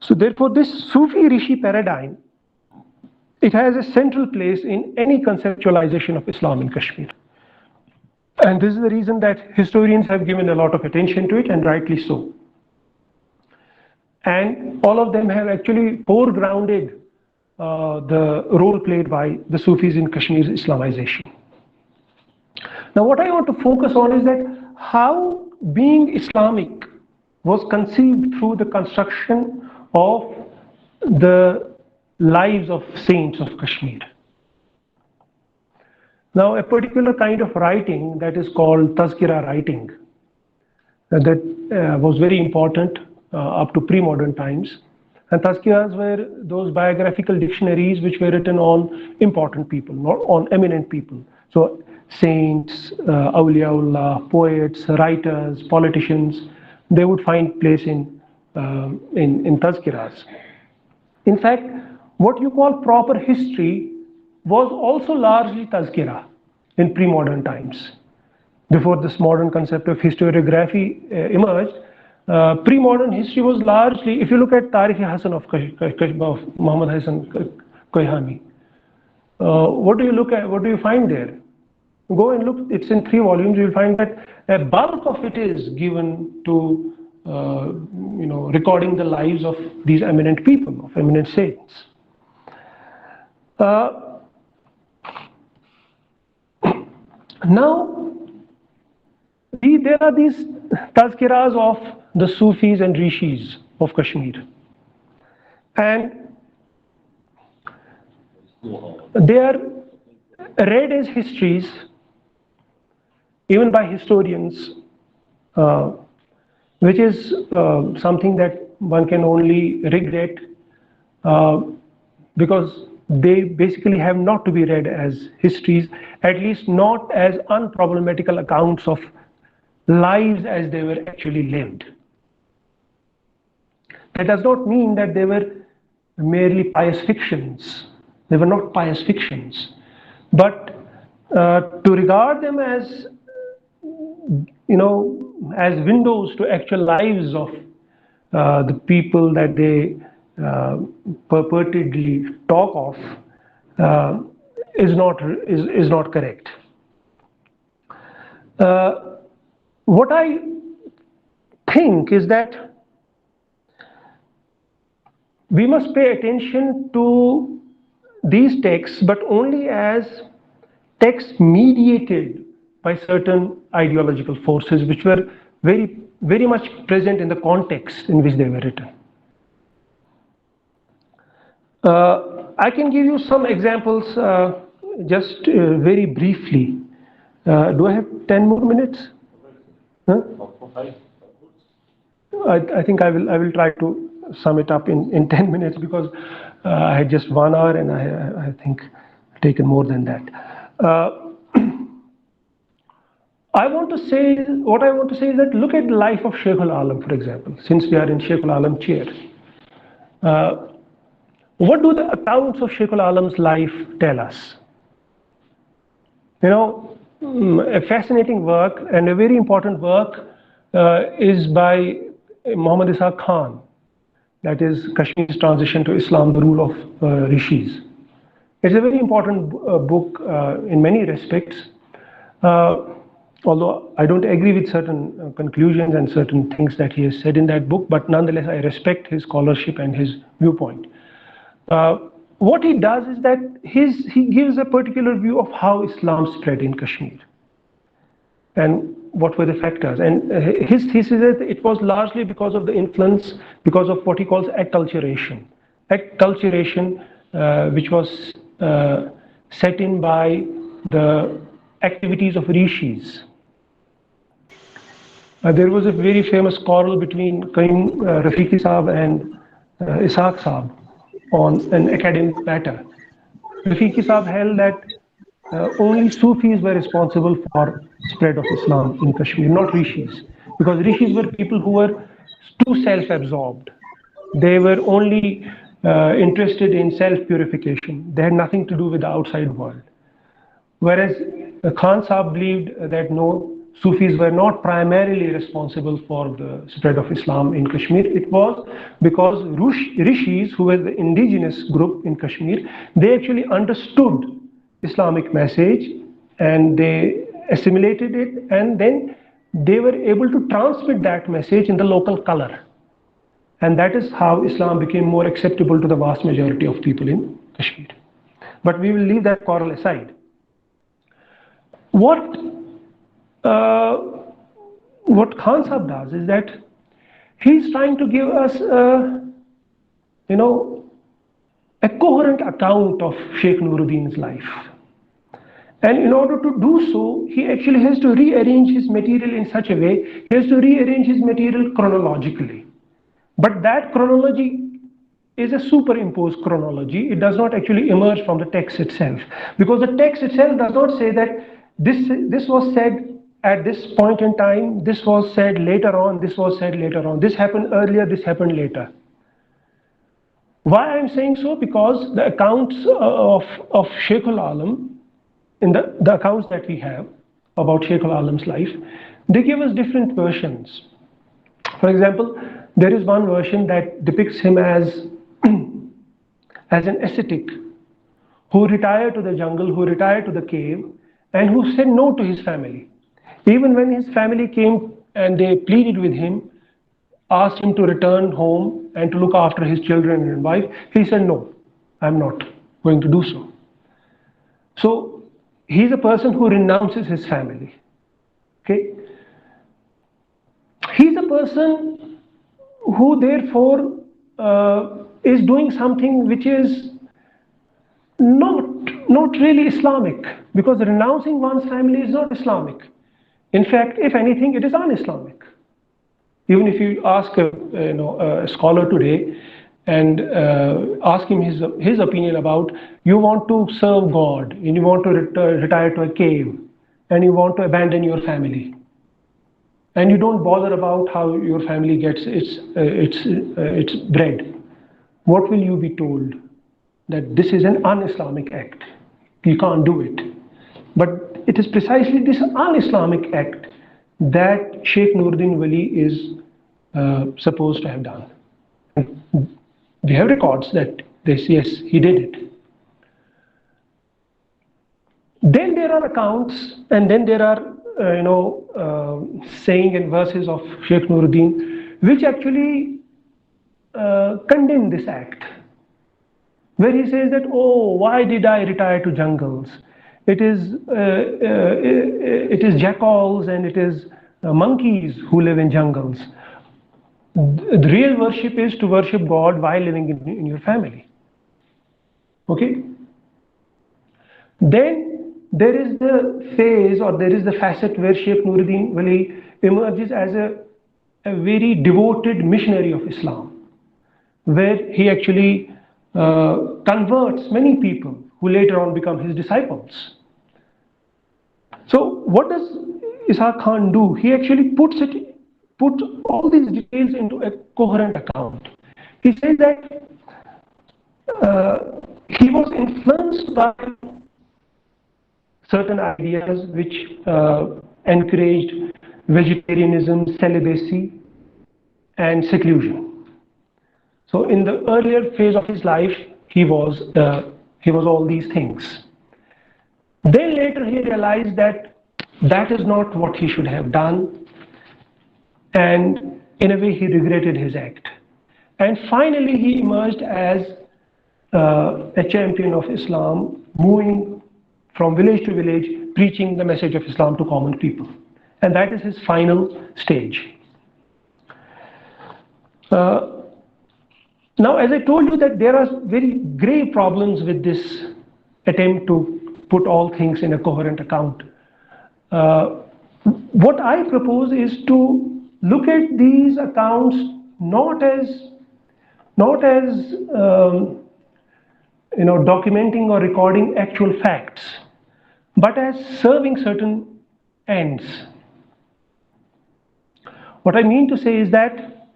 B: So therefore, this Sufi Rishi paradigm, it has a central place in any conceptualization of Islam in Kashmir. And this is the reason that historians have given a lot of attention to it, and rightly so. And all of them have actually foregrounded the role played by the Sufis in Kashmir's Islamization. Now what I want to focus on is that how being Islamic was conceived through the construction of the lives of saints of Kashmir. Now a particular kind of writing that is called Tazkira writing, that was very important up to pre-modern times. And Tazkiras were those biographical dictionaries which were written on important people, not on eminent people. So saints, awliyaullah, poets, writers, politicians, they would find place in Tazkiras. In fact, what you call proper history was also largely Tazkira in pre-modern times. Before this modern concept of historiography emerged, pre-modern history was largely, if you look at Tarikh-e-Hasan of Muhammad Hasan Koyhani, what do you look at, what do you find there? Go and look, it's in 3 volumes, you'll find that a bulk of it is given to recording the lives of these eminent people, of eminent saints. Now, there are these Tazkiras of the Sufis and Rishis of Kashmir, and they are read as histories even by historians, which is something that one can only regret, because they basically have not to be read as histories, at least not as unproblematical accounts of lives as they were actually lived. That does not mean that they were merely pious fictions. They were not pious fictions. But to regard them as, as windows to actual lives of the people that they purportedly talk of is not correct. What I think is that we must pay attention to these texts, but only as texts mediated by certain ideological forces which were very, very much present in the context in which they were written. I can give you some examples just very briefly. Do I have 10 more minutes? Huh? I think I will try to sum it up in 10 minutes, because I had just 1 hour and I think taken more than that. What I want to say is that look at the life of Sheikh al-Alam, for example, since we are in Sheikh al-Alam chair. What do the accounts of Sheikh al-Alam's life tell us? A fascinating work and a very important work is by Muhammad Ishaq Khan, that is Kashmir's transition to Islam, the rule of Rishis. It's a very important book in many respects, although I don't agree with certain conclusions and certain things that he has said in that book, but nonetheless I respect his scholarship and his viewpoint. what he does is that he gives a particular view of how Islam spread in Kashmir and what were the factors. And his thesis is that it was largely because of the influence, because of what he calls acculturation. Acculturation, which was set in by the activities of rishis. There was a very famous quarrel between Karim Rafiqi Saab and Ishaq Saab on an academic matter. Rafiqi Saab held that only Sufis were responsible for spread of Islam in Kashmir, not rishis, because rishis were people who were too self-absorbed. They were only interested in self-purification. They had nothing to do with the outside world. Whereas Khan Saab believed that no, Sufis were not primarily responsible for the spread of Islam in Kashmir. It was because rishis, who were the indigenous group in Kashmir, they actually understood Islamic message and they assimilated it, and then they were able to transmit that message in the local color. And that is how Islam became more acceptable to the vast majority of people in Kashmir. But we will leave that quarrel aside. What Khan Sahib does is that he's trying to give us a coherent account of Sheikh Nuruddin's life. And in order to do so, he actually has to rearrange his material in such a way, he has to rearrange his material chronologically. But that chronology is a superimposed chronology. It does not actually emerge from the text itself. Because the text itself does not say that this was said at this point in time, this was said later on, this was said later on, this happened earlier, this happened later. Why I'm saying so? Because the accounts of Sheikh al-Alam, in the accounts that we have about Sheikh al-Alam's life, they give us different versions. For example, there is one version that depicts him as an ascetic who retired to the jungle, who retired to the cave, and who said no to his family. Even when his family came and they pleaded with him, asked him to return home and to look after his children and wife, he said, no, I'm not going to do so. So he's a person who renounces his family. Okay? He's a person who therefore is doing something which is not really Islamic, because renouncing one's family is not Islamic. In fact, if anything, it is un-Islamic. Even if you ask a scholar today and ask him his opinion about, you want to serve God and you want to retire to a cave and you want to abandon your family, and you don't bother about how your family gets its bread, what will you be told? That this is an un-Islamic act. You can't do it. But it is precisely this un-Islamic act that Sheikh Nuruddin Wali is supposed to have done. We have records that they say, yes, he did it. Then there are accounts, and then there are saying and verses of Sheikh Nuruddin which actually condemn this act, where he says that, oh, why did I retire to jungles? It is jackals and it is monkeys who live in jungles. The real worship is to worship God while living in your family. Okay? Then there is the phase, or there is the facet where Sheikh Nuruddin Wali emerges as a very devoted missionary of Islam, where he actually converts many people who later on become his disciples. So what does Ishaq Khan do? He actually puts all these details into a coherent account. He says that he was influenced by certain ideas which encouraged vegetarianism, celibacy, and seclusion. So in the earlier phase of his life, he was all these things. Then later he realized that that is not what he should have done, and in a way he regretted his act. And finally he emerged as a champion of Islam, moving from village to village, preaching the message of Islam to common people. And that is his final stage. Now, as I told you that there are very grave problems with this attempt to put all things in a coherent account. What I propose is to look at these accounts not as documenting or recording actual facts, but as serving certain ends. What I mean to say is that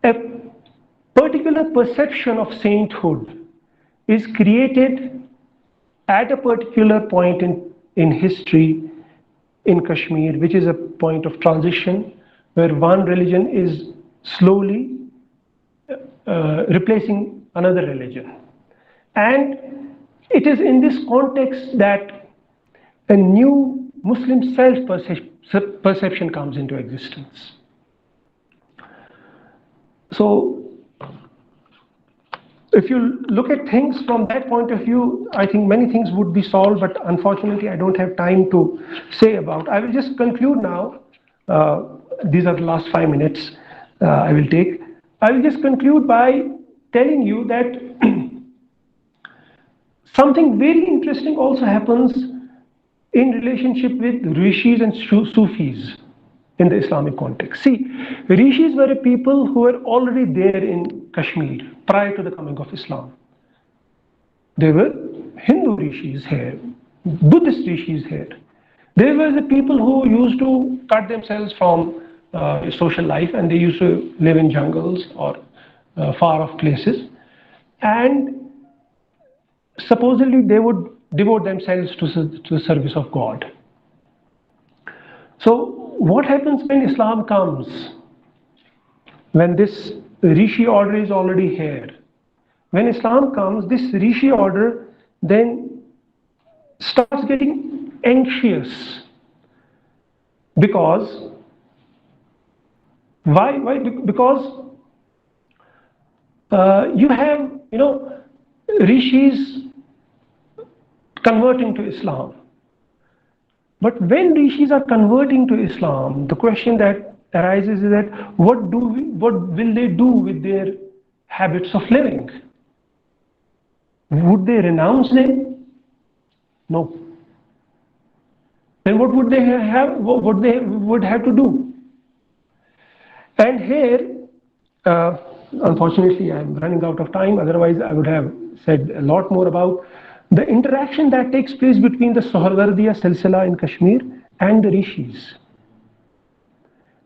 B: a particular perception of sainthood is created at a particular point in history in Kashmir, which is a point of transition where one religion is slowly replacing another religion. And it is in this context that a new Muslim self-perception comes into existence. So, if you look at things from that point of view, I think many things would be solved, but unfortunately I don't have time to say about. I will just conclude now. These are the last 5 minutes I will take. I will just conclude by telling you that something very interesting also happens in relationship with rishis and Sufis in the Islamic context. See, rishis were a people who were already there in Kashmir prior to the coming of Islam. There were Hindu rishis here, Buddhist rishis here. They were the people who used to cut themselves from social life, and they used to live in jungles or far off places, and supposedly they would devote themselves to the service of God. So what happens when Islam comes? When this rishi order is already here. When Islam comes, this rishi order then starts getting anxious. Because why? Because you have rishis converting to Islam. But when rishis are converting to Islam, the question that arises is that what will they do with their habits of living? Would they renounce them? No. Then what would they have? What they would have to do? And here, unfortunately, I'm running out of time. Otherwise, I would have said a lot more about the interaction that takes place between the Soharwardiya Silsila in Kashmir and the rishis.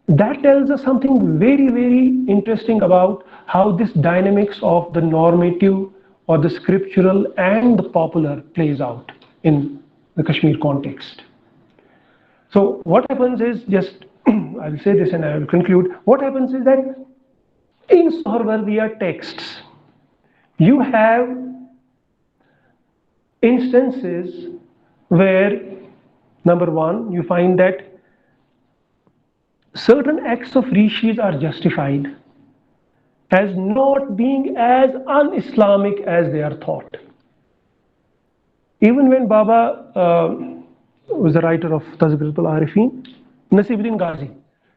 B: That tells us something very, very interesting about how this dynamics of the normative or the scriptural and the popular plays out in the Kashmir context. So what happens is, just I'll say this and I will conclude. What happens is that in Soharwardiya texts, you have instances where, number one, you find that certain acts of rishis are justified as not being as un-Islamic as they are thought. Even when Baba was the writer of Tazkiratul Arifin, Nasiruddin Ghazi.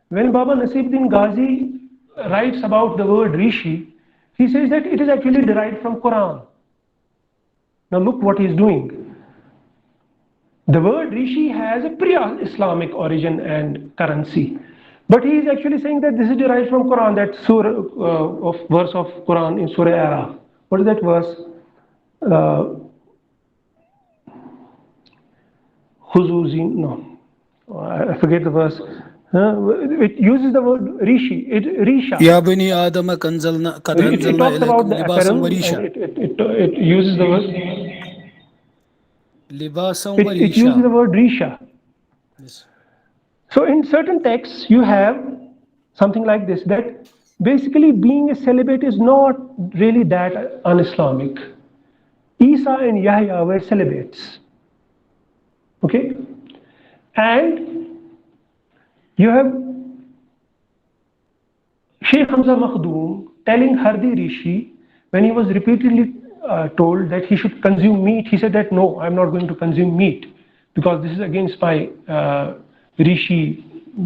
B: When Baba Nasiruddin Ghazi writes about the word rishi, he says that it is actually derived from Quran. Now look what he is doing. The word rishi has a pre-Islamic origin and currency. But he is actually saying that this is derived from Quran, that surah verse of Quran in Surah Araf. What is that verse? I forget the verse. It uses the word rishi. Risha.
C: Ya bani Adam kanzalna qad
B: It talks about the
C: libasan
B: apparel,
C: wa risha.
B: it uses the word.
C: Libasan wa
B: It uses the word risha.
C: Yes.
B: So in certain texts you have something like this, that basically being a celibate is not really that un-Islamic. Isa and Yahya were celibates. Okay? And you have Sheikh Hamza Makhdoom telling Hardi Rishi, when he was repeatedly told that he should consume meat, he said that no, I'm not going to consume meat because this is against my Rishi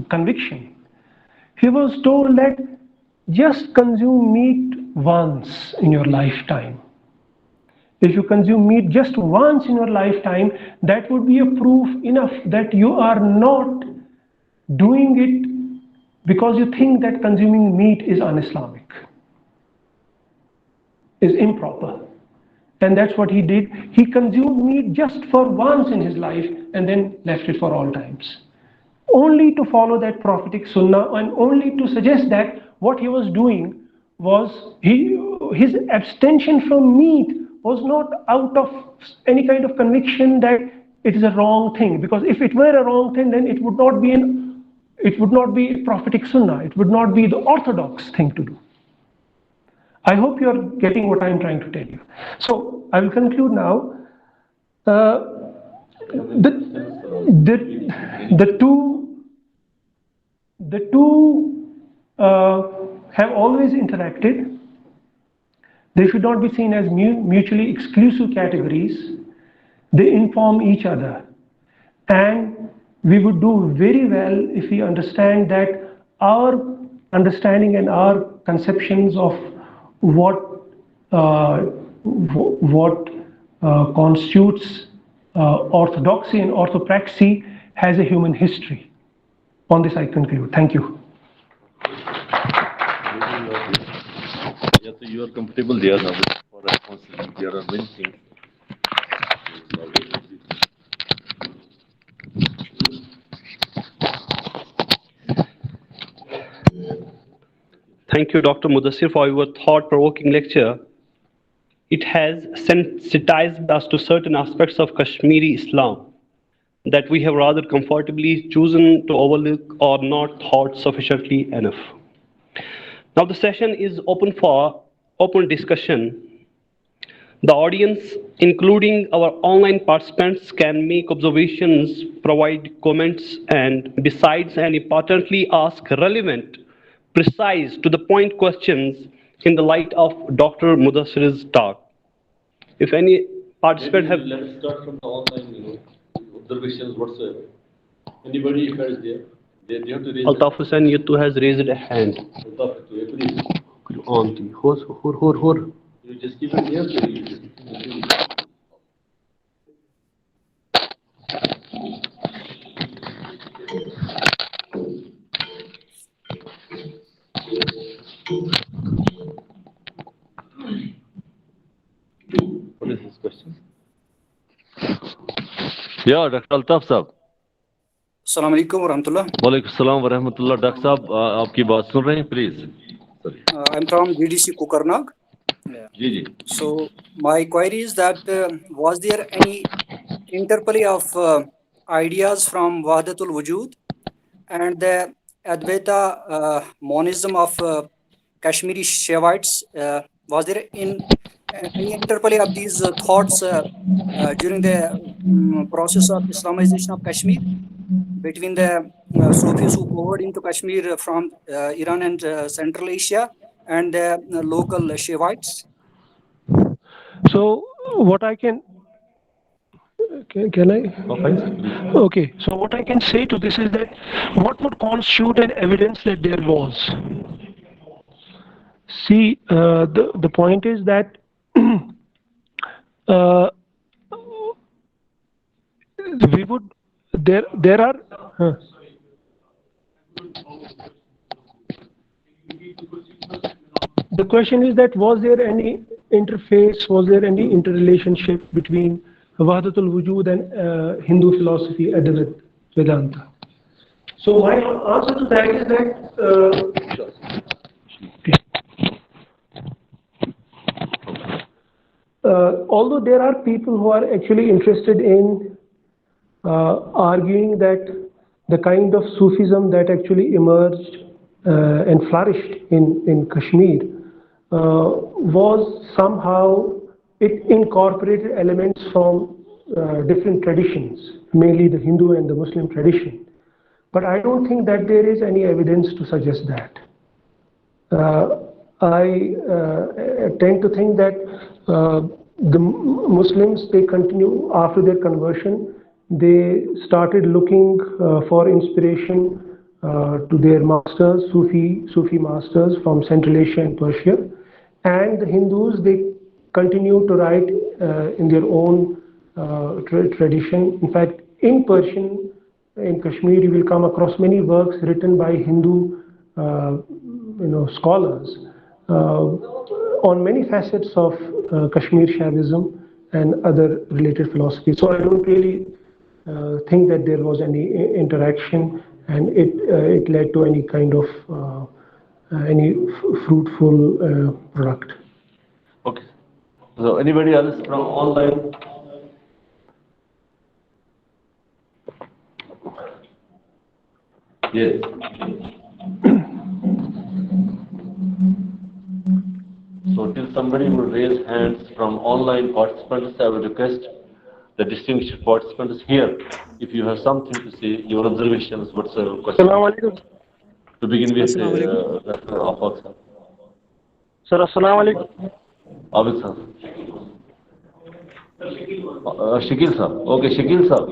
B: conviction. He was told that just consume meat once in your lifetime. If you consume meat just once in your lifetime, that would be a proof enough that you are not doing it because you think that consuming meat is un-Islamic, is improper. And that's what he did. He consumed meat just for once in his life and then left it for all times. Only to follow that prophetic sunnah and only to suggest that what he was doing was, his abstention from meat was not out of any kind of conviction that it is a wrong thing. Because if it were a wrong thing, then it would not be prophetic sunnah. It would not be the orthodox thing to do. I hope you're getting what I'm trying to tell you. So I will conclude now. The two have always interacted. They should not be seen as mutually exclusive categories. They inform each other. And we would do very well if we understand that our understanding and our conceptions of what constitutes orthodoxy and orthopraxy has a human history. On this I conclude. Thank you.
A: Yeah, so you are comfortable there now for responsibility. There are many things.
D: Thank you, Dr. Mudassir, for your thought-provoking lecture. It has sensitized us to certain aspects of Kashmiri Islam that we have rather comfortably chosen to overlook or not thought sufficiently enough. Now the session is open for open discussion. The audience, including our online participants, can make observations, provide comments, and besides and importantly ask relevant, precise, to the point questions in the light of Dr. Mudassir's talk. If any participant have...
A: Let's start from the online observations whatsoever. Anybody if there is there? They have to raise
D: Altaf Hussain Yattu has raised a hand.
A: Altaf, please.
D: On the hor.
A: You just keep it here. So you What is this question? Yeah, Dr. Altaf Sahab.
E: अस्सलाम वालेकुम वरहमतुल्लाह.
A: वालेकुम सलाम वरहमतुल्लाह. Doctor साहब आपकी बात सुन रहे हैं please.
E: I'm from GDC Kukarnag.
A: जी जी.
E: So my query is that was there any interplay of ideas from Wahdatul Wujud and the Advaita monism of Kashmiri Shiites? Was there any interplay of these thoughts during the process of Islamization of Kashmir between the Sufis who poured into Kashmir from Iran and Central Asia and the local Shiites?
B: So what I can I? Okay, so what I can say to this is that what would constitute an evidence that there was? See, the point is that we would there are the question is that was there any interface, was there any interrelationship between Wahdatul Wujud and Hindu philosophy, Advaita Vedanta? So my answer to that is that although there are people who are actually interested in arguing that the kind of Sufism that actually emerged and flourished in Kashmir was somehow, it incorporated elements from different traditions, mainly the Hindu and the Muslim tradition. But I don't think that there is any evidence to suggest that. I tend to think that the Muslims, they continue after their conversion, they started looking for inspiration to their masters, Sufi masters from Central Asia and Persia. And the Hindus, they continue to write in their own tradition. In fact, in Persian, in Kashmir, you will come across many works written by Hindu scholars on many facets of Kashmir Shaivism and other related philosophies. So I don't really think that there was any interaction and it led to any kind of any fruitful product.
A: Okay. So anybody else from online? Yes. So till somebody will raise hands from online participants, I would request the distinguished participants here, if you have something to say, your observations, whatsoever questions. To begin with, Dr. Afaq sir.
F: Sir, assalamu alaikum.
A: Abid sir. Shakil sir. Okay, Shakil sir.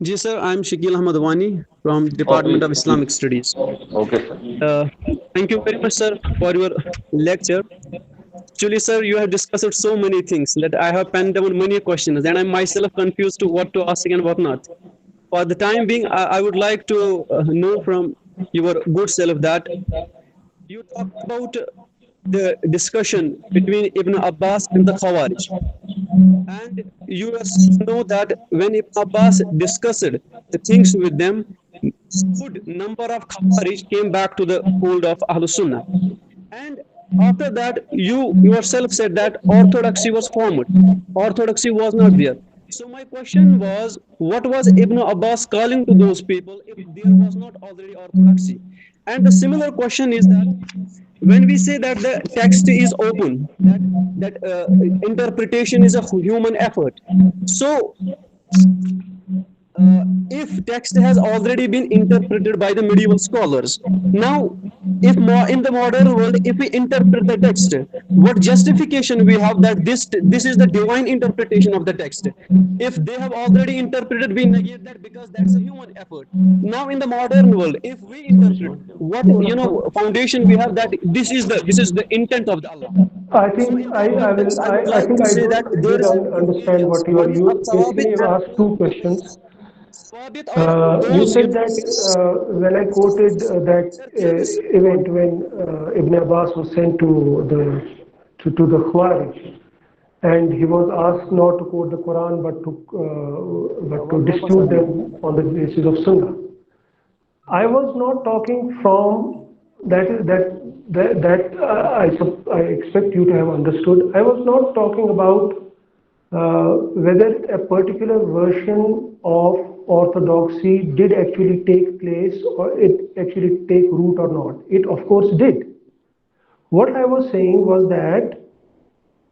G: Ji sir, I am Shakil Ahmad Wani from Department of Islamic Studies.
A: Okay sir.
G: Thank you very much sir for your lecture. Actually sir, you have discussed so many things that I have penned down many questions and I am myself confused to what to ask and what not. For the time being, I would like to know from your good self that you talked about the discussion between Ibn Abbas and the Khawarij. And you know that when Ibn Abbas discussed the things with them, good number of Khawarij came back to the fold of Ahlul Sunnah. And after that, you yourself said that orthodoxy was formed. Orthodoxy was not there. So my question was, what was Ibn Abbas calling to those people if there was not already orthodoxy? And the similar question is that when we say that the text is open, that interpretation is a human effort. So if text has already been interpreted by the medieval scholars, now if in the modern world, if we interpret the text, what justification we have that this is the divine interpretation of the text? If they have already interpreted, we negate that because that's a human effort. Now in the modern world, if we interpret, what foundation we have that this is the intent of the Allah?
B: I think I don't understand what you are. You basically have asked two questions. You said that when I quoted that event when Ibn Abbas was sent to the Khawarij, and he was asked not to quote the Quran but to dispute them on the basis of Sunnah. I was not talking from that I expect you to have understood. I was not talking about whether a particular version of orthodoxy did actually take place or it actually take root or not. It of course did. What I was saying was that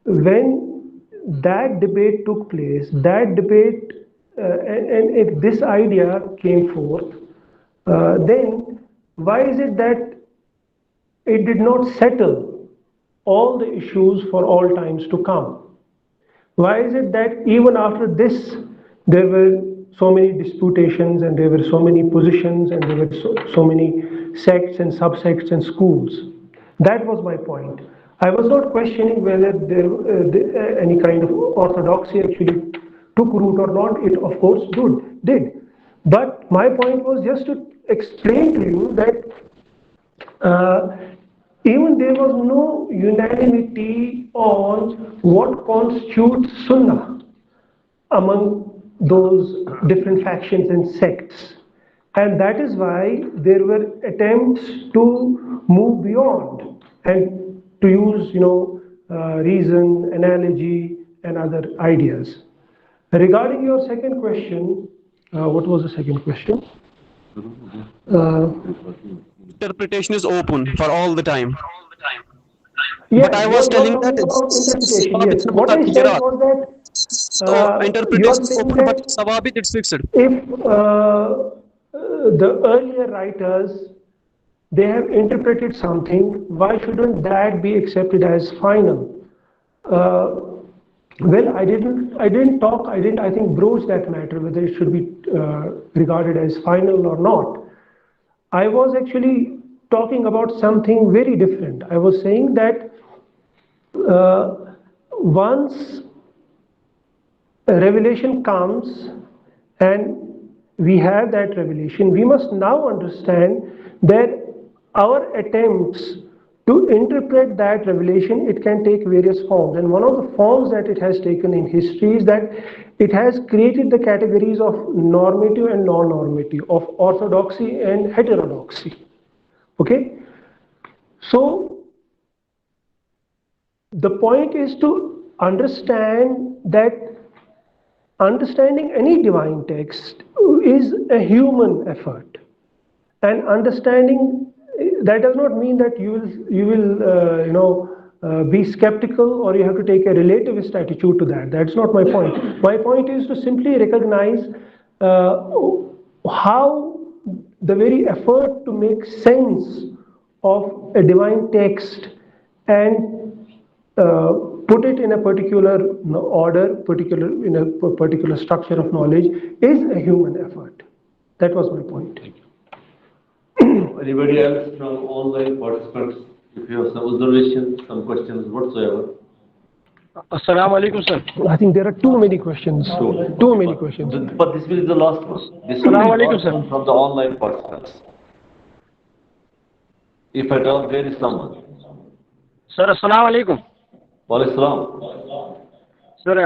B: when that debate took place, that debate and if this idea came forth, then why is it that it did not settle all the issues for all times to come? Why is it that even after this there were so many disputations and there were so many positions and there were so many sects and subsects and schools? That was my point. I was not questioning whether there any kind of orthodoxy actually took root or not. It of course did. But my point was just to explain to you that even there was no unanimity on what constitutes Sunnah among those different factions and sects. And that is why there were attempts to move beyond and to use, reason, analogy, and other ideas. Regarding your second question, what was the second question?
G: Interpretation is open for all the time.
B: Yeah,
G: but I was telling that
B: interpretation. Yes. What I said was that
G: interpretation is open, but Sawabit it's fixed.
B: If the earlier writers they have interpreted something, why shouldn't that be accepted as final? Well, I didn't broach that matter, whether it should be regarded as final or not. I was actually talking about something very different. I was saying that once a revelation comes and we have that revelation, we must now understand that our attempts to interpret that revelation, it can take various forms. And one of the forms that it has taken in history is that it has created the categories of normative and non-normative, of orthodoxy and heterodoxy. Okay? So, the point is to understand that understanding any divine text is a human effort. And understanding, that does not mean that you will be skeptical or you have to take a relativist attitude to that. That's not my point. My point is to simply recognize how the very effort to make sense of a divine text and put it in a particular order, in a particular structure of knowledge is a human effort. That was my point.
A: Anybody else from online participants? If you have some observations, some questions whatsoever.
F: Assalamu alaikum, sir.
B: I think there are too many questions. Too many questions.
A: But this will be the last one. This
F: Assalamu
A: will be the
F: alaikum,
A: last
F: sir.
A: one from the online participants. If at all there is someone.
F: Sir, assalamu alaikum.
A: Waalaikum.
F: Sir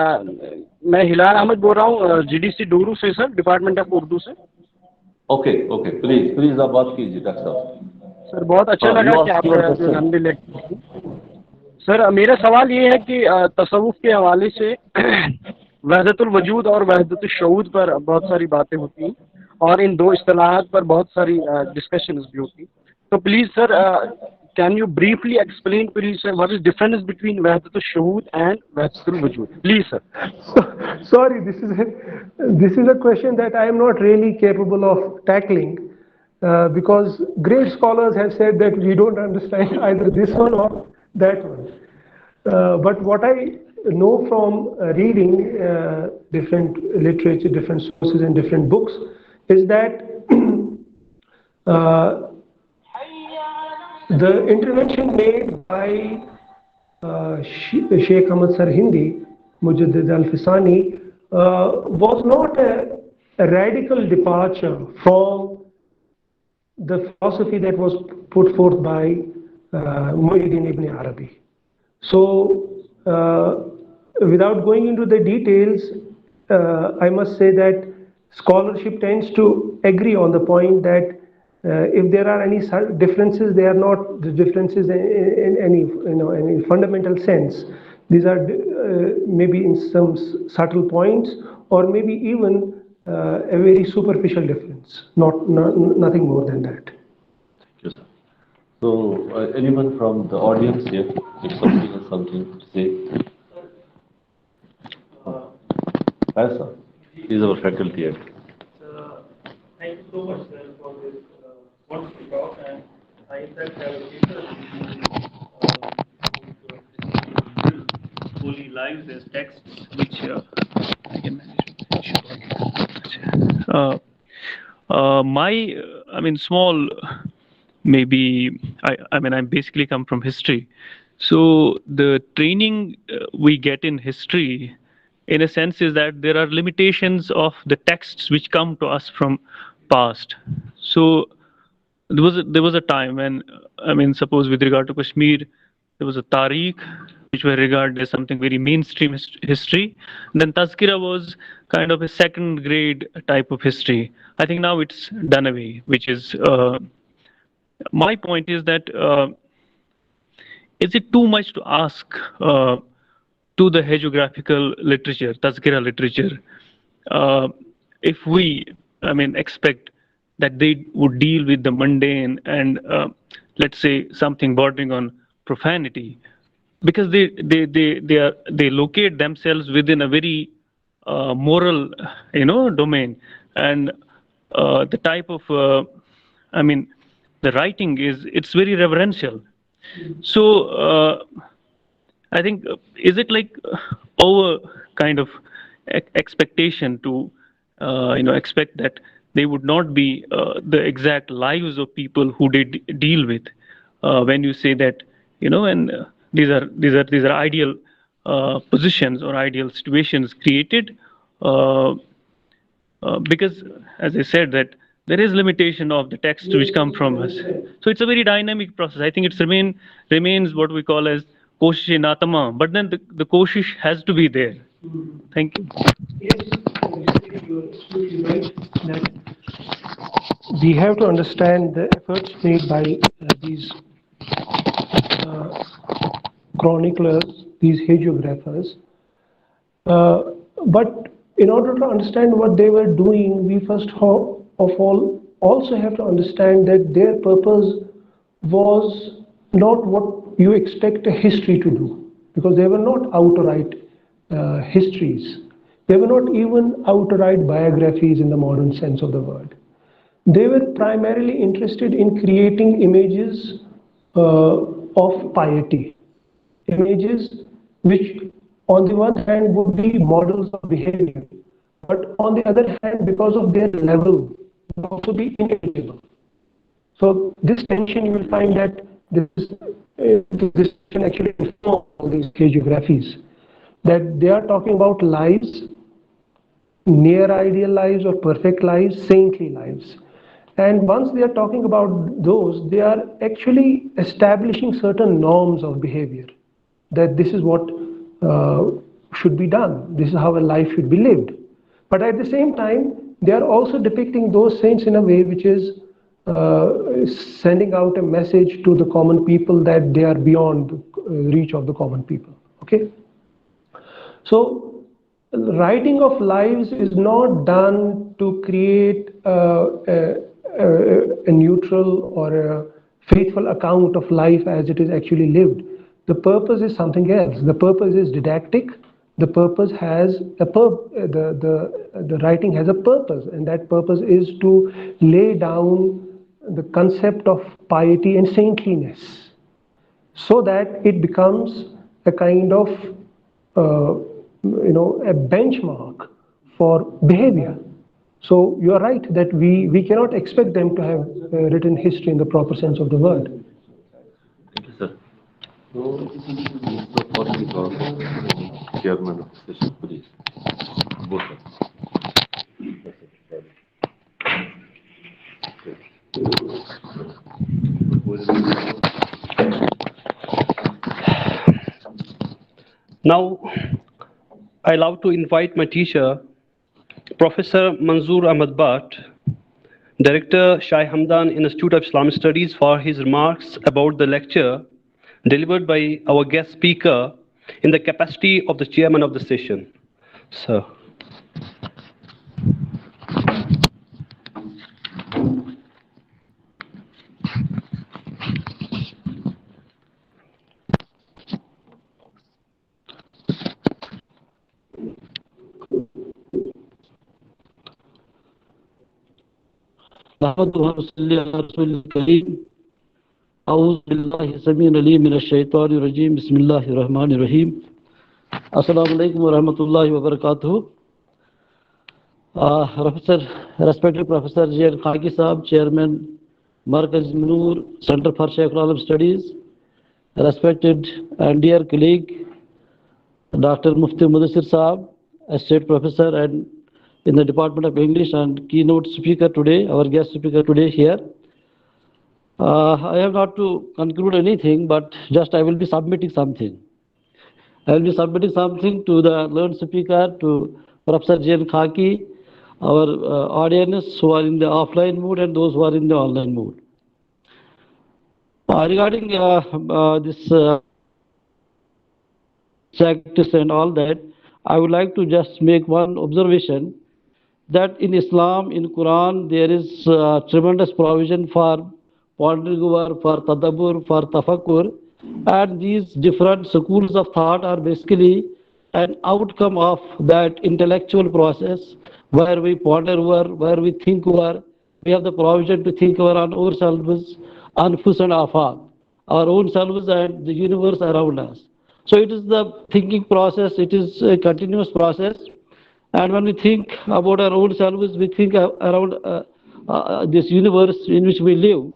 F: मैं हिलाल अहमद बोल रहा हूँ GDC Dooru से sir, department of Urdu से.
A: Okay please आप बात कीजिए doctor साहब.
F: सर बहुत अच्छा लगा कि आप जो लंबी लेक्चर. सर मेरा सवाल ये है कि तसव्वुफ के हवाले से वहदतुल वजूद और वहदतुल शऊद पर बहुत सारी बातें होती हैं और इन दो इस्तिलाहात पर बहुत सारी डिस्कशंस भी होती हैं. तो please sir can you briefly explain, please, sir, what is difference between Wahdatul Shuhud and Wahdatul Wujud? Please, sir.
B: Sorry, this is a question that I am not really capable of tackling because great scholars have said that we don't understand either this one or that one. But what I know from reading different literature, different sources and different books is that the intervention made by Sheikh Ahmad Sarhindi, Mujaddid Al-Fisani, was not a radical departure from the philosophy that was put forth by Muhyiddin Ibn Arabi. So, without going into the details, I must say that scholarship tends to agree on the point that if there are any differences, they are not the differences in any fundamental sense. These are maybe in some subtle points, or maybe even a very superficial difference. Nothing more than that.
A: Thank you, sir. So, anyone from the audience here, if somebody has something to say? Yes, sir. He is our faculty head.
H: Thank you so much, sir, for this wonderful talk, and I in fact have a paper holy lives as texts, which I can manage. Small, maybe, I basically come from history. So the training we get in history, in a sense, is that there are limitations of the texts which come to us from past. So there was a time when, suppose with regard to Kashmir, there was a Tariq, which were regarded as something very mainstream history. Then Tazkira was kind of a second grade type of history. I think now it's done away, which is, my point is that, is it too much to ask to the hagiographical literature, Tazkira literature, if we, expect that they would deal with the mundane and, let's say, something bordering on profanity, because they locate themselves within a very moral, domain, and the type of, the writing it's very reverential. So I think is it like our kind of expectation to expect that they would not be the exact lives of people who they deal with when you say that and these are ideal positions or ideal situations created because as I said that there is limitation of the text which come from us. So it's a very dynamic process. I think it's remains what we call as koshish na tamam, but then the koshish has to be there. Thank you.
B: Yes, you're absolutely right that we have to understand the efforts made by these chroniclers, these hagiographers. But in order to understand what they were doing, we first of all also have to understand that their purpose was not what you expect a history to do, because they were not outright histories. They were not even outright biographies in the modern sense of the word. They were primarily interested in creating images of piety, images which on the one hand would be models of behavior, but on the other hand, because of their level, would also be inevitable. So this tension, you will find that this can actually inform all these hagiographies, that they are talking about lives, near ideal lives or perfect lives, saintly lives. And once they are talking about those, they are actually establishing certain norms of behavior, that this is what should be done, this is how a life should be lived. But at the same time, they are also depicting those saints in a way which is sending out a message to the common people that they are beyond the reach of the common people. Okay? So, writing of lives is not done to create a neutral or a faithful account of life as it is actually lived. The purpose is something else. The purpose is didactic. The purpose has the writing has a purpose, and that purpose is to lay down the concept of piety and saintliness, so that it becomes a kind of a benchmark for behavior. So you are right that we cannot expect them to have written history in the proper sense of the word.
A: Thank you, sir. Chairman of the session, please. Both.
D: Now, I love to invite my teacher, Professor Manzoor Ahmad Bhatt, Director Shai Hamdan Institute of Islamic Studies, for his remarks about the lecture delivered by our guest speaker in the capacity of the chairman of the session. Sir.
I: أعوذ بالله السميع العليم من الشيطان الرجيم بسم الله الرحمن الرحيم Assalamu alaikum wa rahmatullahi wa barakatuh. Respected Professor J.N. Khaki Saab, Chairman, Markaz Noor, Center for Shaykh Alam Studies, respected and dear colleague, Dr. Mufti Mudassir Saab, Associate Professor and in the Department of English and keynote speaker today, our guest speaker today here. I have not to conclude anything, but just I will be submitting something. I will be submitting something to the learned speaker, to Professor J.N. Khaki, our audience who are in the offline mood and those who are in the online mood. Regarding this practice and all that, I would like to just make one observation that in Islam, in Quran, there is tremendous provision for pondering over, for tadabbur, for tafakkur, and these different schools of thought are basically an outcome of that intellectual process where we ponder over, where we think over, we have the provision to think around ourselves, anfus and afaq, our own selves and the universe around us. So it is the thinking process, it is a continuous process. And when we think about our own selves, we think around this universe in which we live.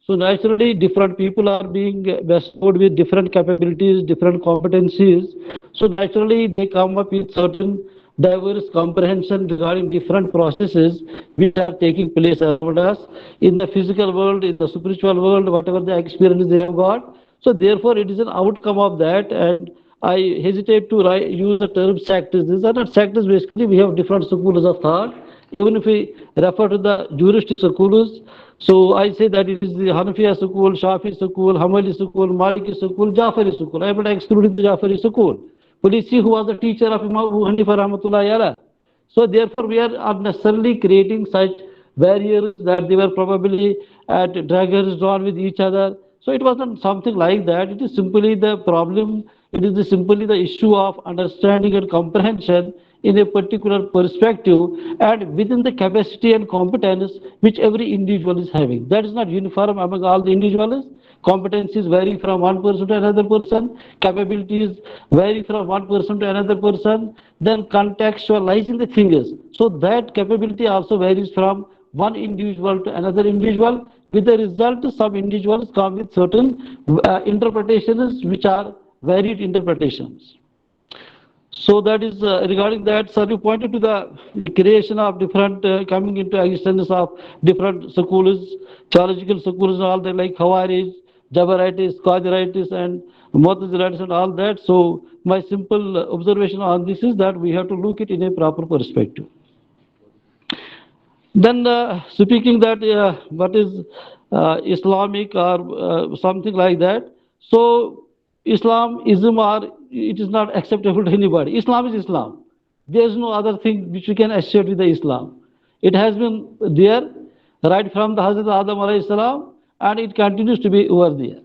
I: So naturally, different people are being bestowed with different capabilities, different competencies. So naturally, they come up with certain diverse comprehension regarding different processes which are taking place around us in the physical world, in the spiritual world, whatever the experience they have got. So therefore, it is an outcome of that, and I hesitate to use the term sects. These are not sects. Basically, we have different schools of thought. Even if we refer to the juristic schools, so I say that it is the Hanafiya school, Shafi school, Hanbali school, Maliki school, Jafari school. I am not excluding the Jafari school. Please see who was the teacher of Imam Abu Hanifa Rahmatullahi Alayhi. So therefore, we are unnecessarily creating such barriers that they were probably at daggers drawn with each other. So it was not something like that. It is simply the problem. It is simply the issue of understanding and comprehension in a particular perspective and within the capacity and competence which every individual is having. That is not uniform among all the individuals. Competencies vary from one person to another person, capabilities vary from one person to another person, then contextualizing the things. So that capability also varies from one individual to another individual. With the result, some individuals come with certain interpretations which are varied interpretations. So that is regarding that, sir, you pointed to the creation of different coming into existence of different schools, theological schools and all that, like Khawarij, Jabaritis, Qadiritis and Mu'tazilites and all that. So my simple observation on this is that we have to look it in a proper perspective. Then speaking that what is Islamic or something like that. So Islamism or it is not acceptable to anybody. Islam is Islam. There is no other thing which we can associate with the Islam. It has been there right from the Hazrat Adam alayhi salam, and it continues to be over there.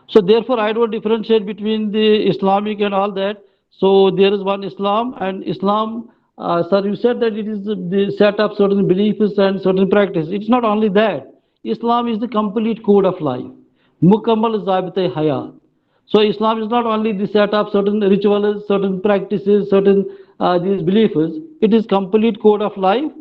I: So therefore, I don't differentiate between the Islamic and all that. So there is one Islam, and Islam, sir, you said that it is the set of certain beliefs and certain practices. It's not only that. Islam is the complete code of life. Mukammal Zabit-e Hayat. So Islam is not only the set of certain rituals, certain practices, certain these beliefs. It is complete code of life.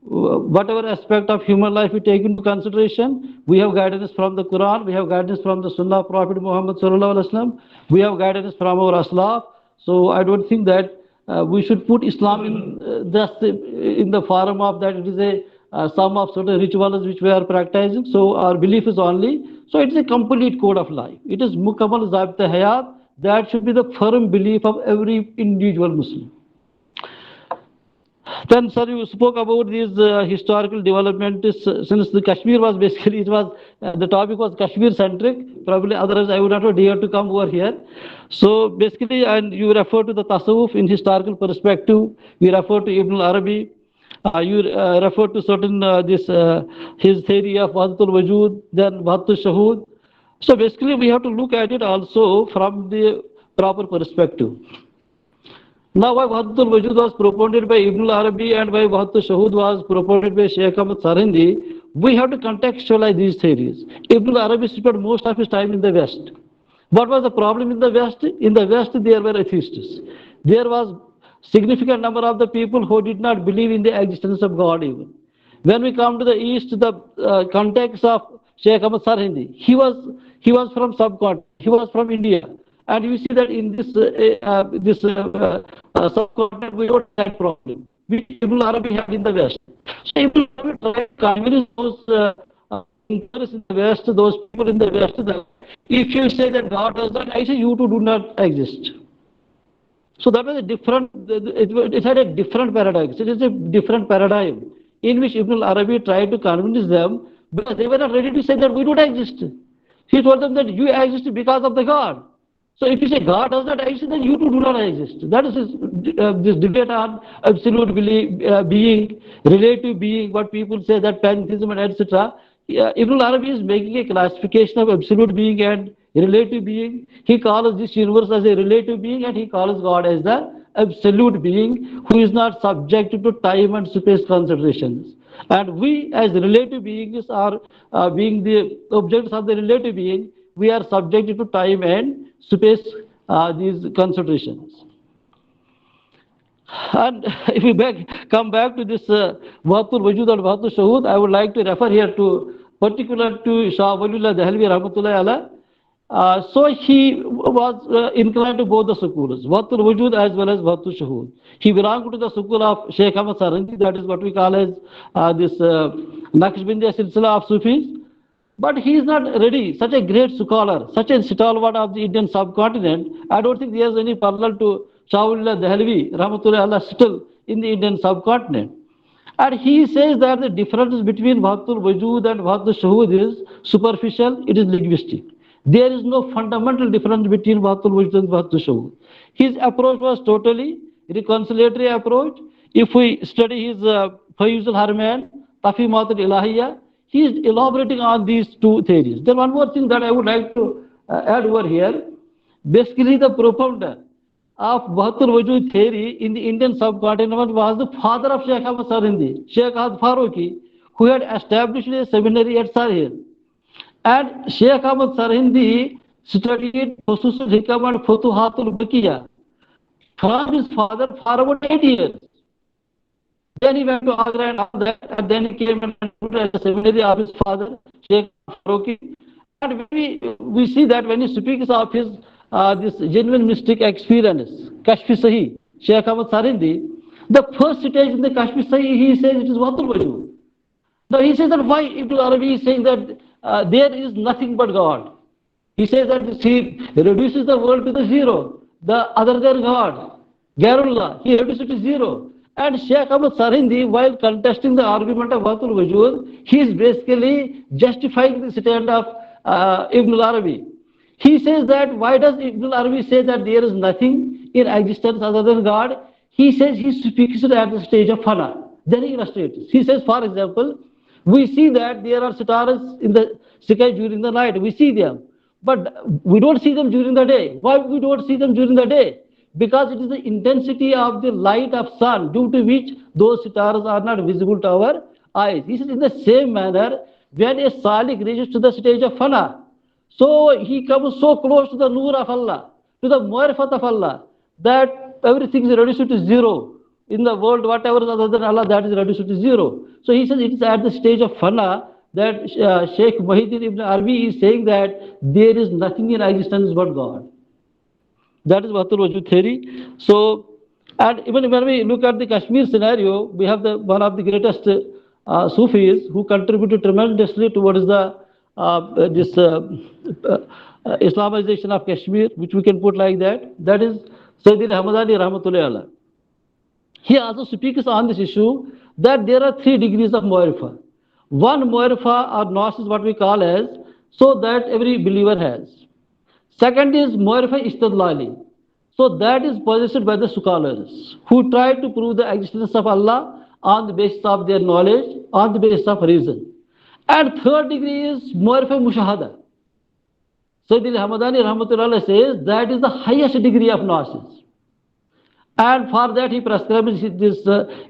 I: Whatever aspect of human life we take into consideration, we have guidance from the Quran, we have guidance from the Sunnah of Prophet Muhammad sallallahu alaihi wasallam, we have guidance from our Aslaf. So I don't think that we should put Islam in just in the form of that it is a sum of certain rituals which we are practicing. So our belief is only, so it is a complete code of life. It is Mukammal Zabit-e Hayat. That should be the firm belief of every individual Muslim. Then, sir, you spoke about these historical developments since the Kashmir was basically, it was, the topic was Kashmir centric, probably otherwise I would not have dared to come over here. So basically, and you refer to the Tasawwuf in historical perspective, you refer to Ibn al-Arabi, you refer to certain, his theory of Wahdatul Wujud, then Wahdatul Shuhud. So basically, we have to look at it also from the proper perspective. Now, why Wahdatul Wujud was propounded by Ibn al-Arabi and why Wahdatul Shuhud was propounded by Sheikh Ahmad Sarindi, we have to contextualize these theories. Ibn al-Arabi spent most of his time in the West. What was the problem in the West? In the West, there were atheists. There was significant number of the people who did not believe in the existence of God even. When we come to the East, the context of Sheikh Ahmad Sarindi, he was from subcontinent, he was from India. And you see that in this subcontinent, we don't have that problem, which Ibn Arabi had in the West. So Ibn Arabi tried to convince those interests in the West, those people in the West, that if you say that God does not, I say you too do not exist. So that was a different, it had a different paradigm. It is a different paradigm in which Ibn Arabi tried to convince them, because they were not ready to say that we don't exist. He told them that you exist because of the God. So if you say God does not exist, then you too do not exist. That is this debate on absolute being, relative being, what people say that pantheism and etc. Ibn Arabi is making a classification of absolute being and relative being. He calls this universe as a relative being, and he calls God as the absolute being who is not subject to time and space considerations. And we as relative beings are being the objects of the relative being, we are subject to time and space, these considerations. And if we come back to this Wahdatul Wujud and Wahdatul Shuhud, I would like to refer here to particular to Shah Waliullah Dehlvi Rahmatullahi Alayh. So he was inclined to both the schools, Wahdatul Wujud as well as Wahdatul Shuhud. He belonged to the school of Sheikh Ahmad Sarandi, that is what we call as this Naqshbandiya Silsila of Sufis. But he is not ready, such a great scholar, such a stalwart of the Indian subcontinent. I don't think there is any parallel to Shah Waliullah Dehlvi Rahmatullahi Alayh still in the Indian subcontinent. And he says that the difference between Wahdatul Wujud and Wahdatul Shuhud is superficial, it is linguistic. There is no fundamental difference between Wahdatul Wujud and Wahdatul Shuhud. His approach was totally reconciliatory approach. If we study his Fayuzul Harman, Tafimat al-Ilahiyya, he is elaborating on these two theories. Then one more thing that I would like to add over here. Basically, the propounder of Wahdatul Wujud theory in the Indian subcontinent was the father of Sheikh Ahmad Sarindi, Sheikh Ahmad Faruqi, who had established a seminary at Sarhill. And Sheikh Ahmad Sarindi studied Khususul Hikam and Futuhatul Baqiya from his father for about 8 years. Then he went to Agra and all that, and then he came and put at the seminary of his father, Sheikh Faruqi. And we see that when he speaks of his this genuine mystic experience, Kashfi Sahi, Sheikh Ahmad Sarindi, the first stage in the Kashfi Sahi, he says it is Wahdatul Wujud. Now he says that why Ibn Arabi is saying that there is nothing but God. He says that he reduces the world to the zero, the other than God, Gairullah, he reduces it to zero. And Sheikh Ahmad Sarindi, while contesting the argument of Wahdatul Wujud, he is basically justifying the stand of Ibn Arabi. He says that why does Ibn Arabi say that there is nothing in existence other than God? He says he speaks it at the stage of fana. Then he illustrates. He says, for example, we see that there are stars in the sky during the night. We see them. But we don't see them during the day. Why we don't see them during the day? Because it is the intensity of the light of sun due to which those stars are not visible to our eyes. He says in the same manner, when a salik reaches to the stage of fana, so he comes so close to the nur of Allah, to the mu'arifat of Allah, that everything is reduced to zero. In the world, whatever is other than Allah, that is reduced to zero. So he says it is at the stage of fana that Sheikh Muhyiddin Ibn Arabi is saying that there is nothing in existence but God. That is Wahdatul Wujud theory. So, and even when we look at the Kashmir scenario, we have one of the greatest Sufis who contributed tremendously towards the Islamization of Kashmir, which we can put like that. That is Sayyid Ahmadani Rahmatullahi Alayh. He also speaks on this issue that there are 3 degrees of Mu'arifa. One Mu'arifa or Nas is what we call as, so that every believer has. Second is Mu'arifa Istidlali. So that is possessed by the scholars who try to prove the existence of Allah on the basis of their knowledge, on the basis of reason. And third degree is Mu'arifa Mushahada. Sayyid Ahmadani Rahmatullah says that is the highest degree of Nasis. And for that he prescribes this,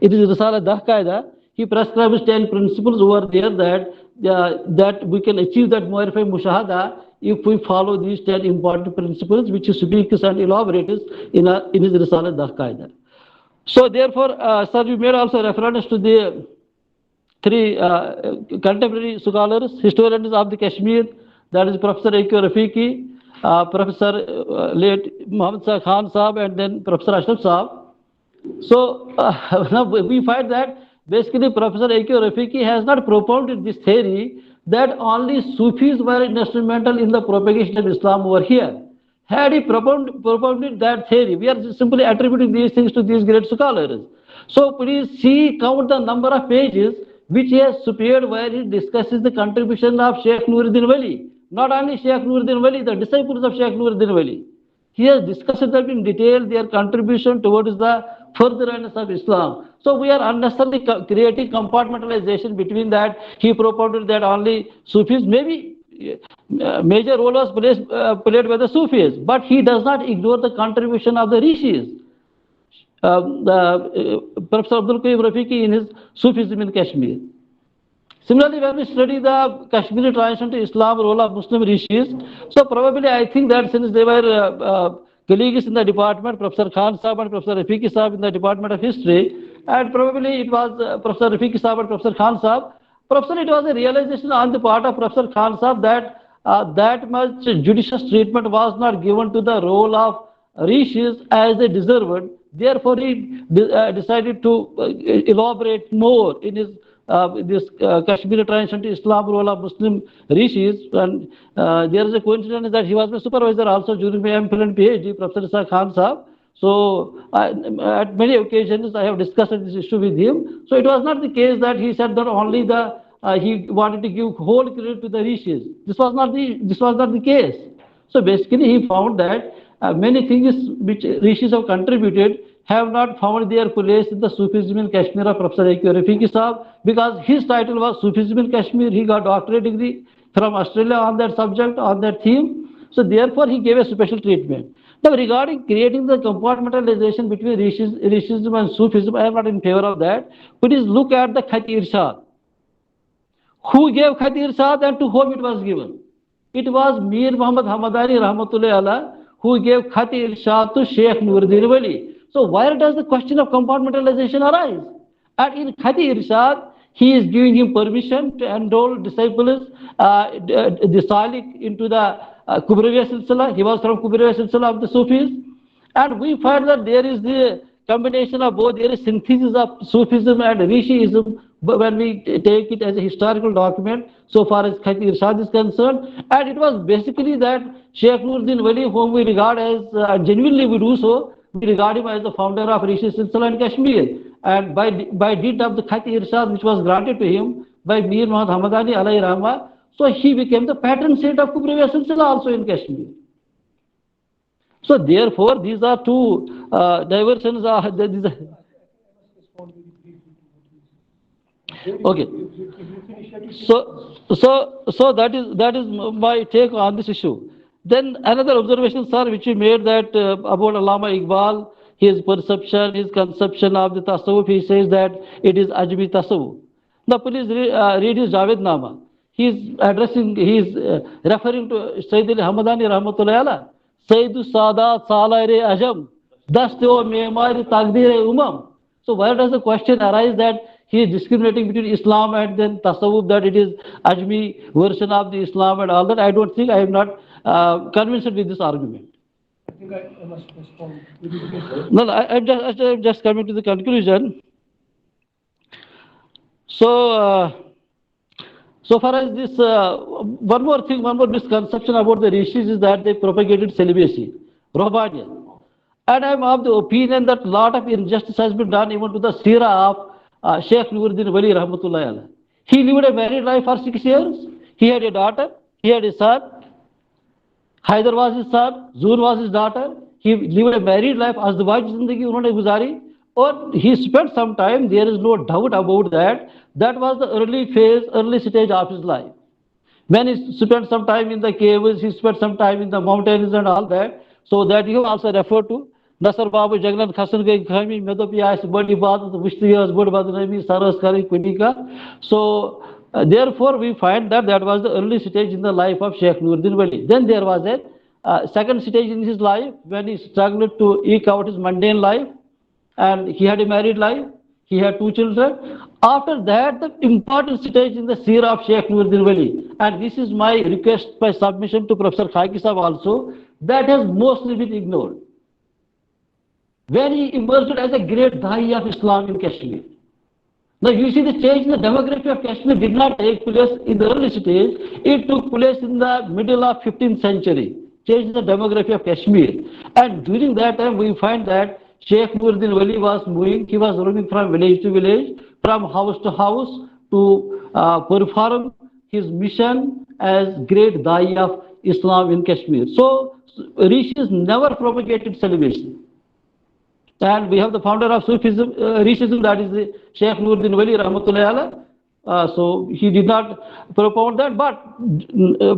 I: it is Risala Dah Qaida, he prescribes 10 principles over there that we can achieve that Mu'arifa Mushahada if we follow these 10 important principles which he speaks and elaborates in his Risala Dah Qaida. So therefore, sir, you made also reference to the 3 contemporary scholars, historians of the Kashmir, that is Professor A.Q. Rafiqi, Professor late Muhammad Shah Khan Sahab, and then Professor Ashraf Sahab. So now we find that basically Professor A.Q. Rafiqi has not propounded this theory that only Sufis were instrumental in the propagation of Islam over here. Had he propounded that theory, we are simply attributing these things to these great scholars. So please count the number of pages which he has prepared where he discusses the contribution of Sheikh Nuruddin Wali. Not only Sheikh Nuruddin Wali, the disciples of Sheikh Nuruddin Wali. He has discussed them in detail, their contribution towards the furtherance of Islam. So we are unnecessarily creating compartmentalization between that. He propounded that only Sufis, maybe major role was played by the Sufis, but he does not ignore the contribution of the rishis. Professor Abdul Qayyum Rafiqi in his Sufism in Kashmir. Similarly, when we study the Kashmiri transition to Islam, role of Muslim rishis, so probably I think that since they were colleagues in the department, Professor Khan Sahab and Professor Rafiqi Sahab in the Department of History, and probably it was Professor Rafiqi Sahab and Professor Khan Sahab, Professor, it was a realization on the part of Professor Khan Sahab that that much judicious treatment was not given to the role of rishis as they deserved. Therefore, he decided to elaborate more in his this Kashmiri transition to Islam, role of Muslim rishis. And there is a coincidence that he was my supervisor also during my MPhil and PhD, Professor Isa Khan Sahab. So at many occasions I have discussed this issue with him. So it was not the case that he said that only the he wanted to give whole credit to the rishis. This was not the case. So basically he found that many things which rishis have contributed have not found their place in the Sufism in Kashmir of Professor A.Q. Rafiqi Sahab, because his title was Sufism in Kashmir. He got doctorate degree from Australia on that subject, on that theme. So therefore he gave a special treatment. Now regarding creating the compartmentalization between rishism and Sufism, I am not in favor of that. Please look at the Khat Irshad. Who gave Khat Irshad and to whom it was given? It was Mir Muhammad Hamadani Rahmatullahi Allah who gave Khat Irshad to Sheikh Nuruddin Wali. So where does the question of compartmentalization arise? And in Khat Irshad, he is giving him permission to enroll disciples, the Salik into the Kubrawiya Silsila. He was from Kubrawiya Silsila of the Sufis. And we find that there is the combination of both. There is synthesis of Sufism and Rishiism when we take it as a historical document so far as Khat Irshad is concerned. And it was basically that Sheikh Nuruddin Wali, whom we regard as, genuinely we do so, we regard him as the founder of Rishi Silsila in Kashmir. And by dint of the Khat Irshad which was granted to him by Mir Muhammad Hamadani alayhi rahma, so he became the patron saint of Kubrawiya Silsila also in Kashmir. So therefore, these are two diversions. Okay. So that is my take on this issue. Then another observation, sir, which you made that about Allama Iqbal, his perception, his conception of the Tasawwuf, he says that it is Ajmi Tasawwuf. Now please read his Javed Nama. He is referring to Sayyid Ali Hamadani Rahmatullahi Alayhi. Sayyidu Sadat Salaire Ajam, Dasto Memari Taqdir Umam. So where does the question arise that he is discriminating between Islam and then Tasawwuf, that it is Ajmi version of the Islam and all that? I don't think, I am not convinced with this argument.
B: I think I must respond.
I: No, I'm just coming to the conclusion. So far as this, one more misconception about the rishis is that they propagated celibacy, Ruhbaniyat. And I'm of the opinion that a lot of injustice has been done even to the seerah of Sheikh Nuruddin Wali Rahmatullahi Alayhi. He lived a married life for 6 years. He had a daughter, he had a son. Haidar was his son, Zoon was his daughter. He lived a married life. Azdawaj zindagi unhone guzari. Or he spent some time, there is no doubt about that. That was the early stage of his life. When he spent some time in the caves, he spent some time in the mountains and all that. So that you also refer to. Nasar Babu Jagnan Khasan Gai Khami Medopi Ais Badi Bad, Vishtiyas Bud Badnami, Saras Kari Kudika. So therefore, we find that that was the early stage in the life of Sheikh Nuruddin Wali. Then there was a second stage in his life when he struggled to eke out his mundane life, and he had a married life. He had 2 children. After that, the important stage in the seerah of Sheikh Nuruddin Wali, and this is my request by submission to Professor Khaki Sahab also, that has mostly been ignored. When he emerged as a great Da'i of Islam in Kashmir. Now you see the change in the demography of Kashmir did not take place in the early stage. It took place in the middle of 15th century. Change in the demography of Kashmir. And during that time we find that Sheikh Nuruddin Wali was moving. He was roaming from village to village, from house to house to perform his mission as great Da'i of Islam in Kashmir. So rishis never propagated celibacy. And we have the founder of Sufism, Rishism, that is the Sheikh Nuruddin Wali Rahmatullahi Alayhi. So he did not propound that, but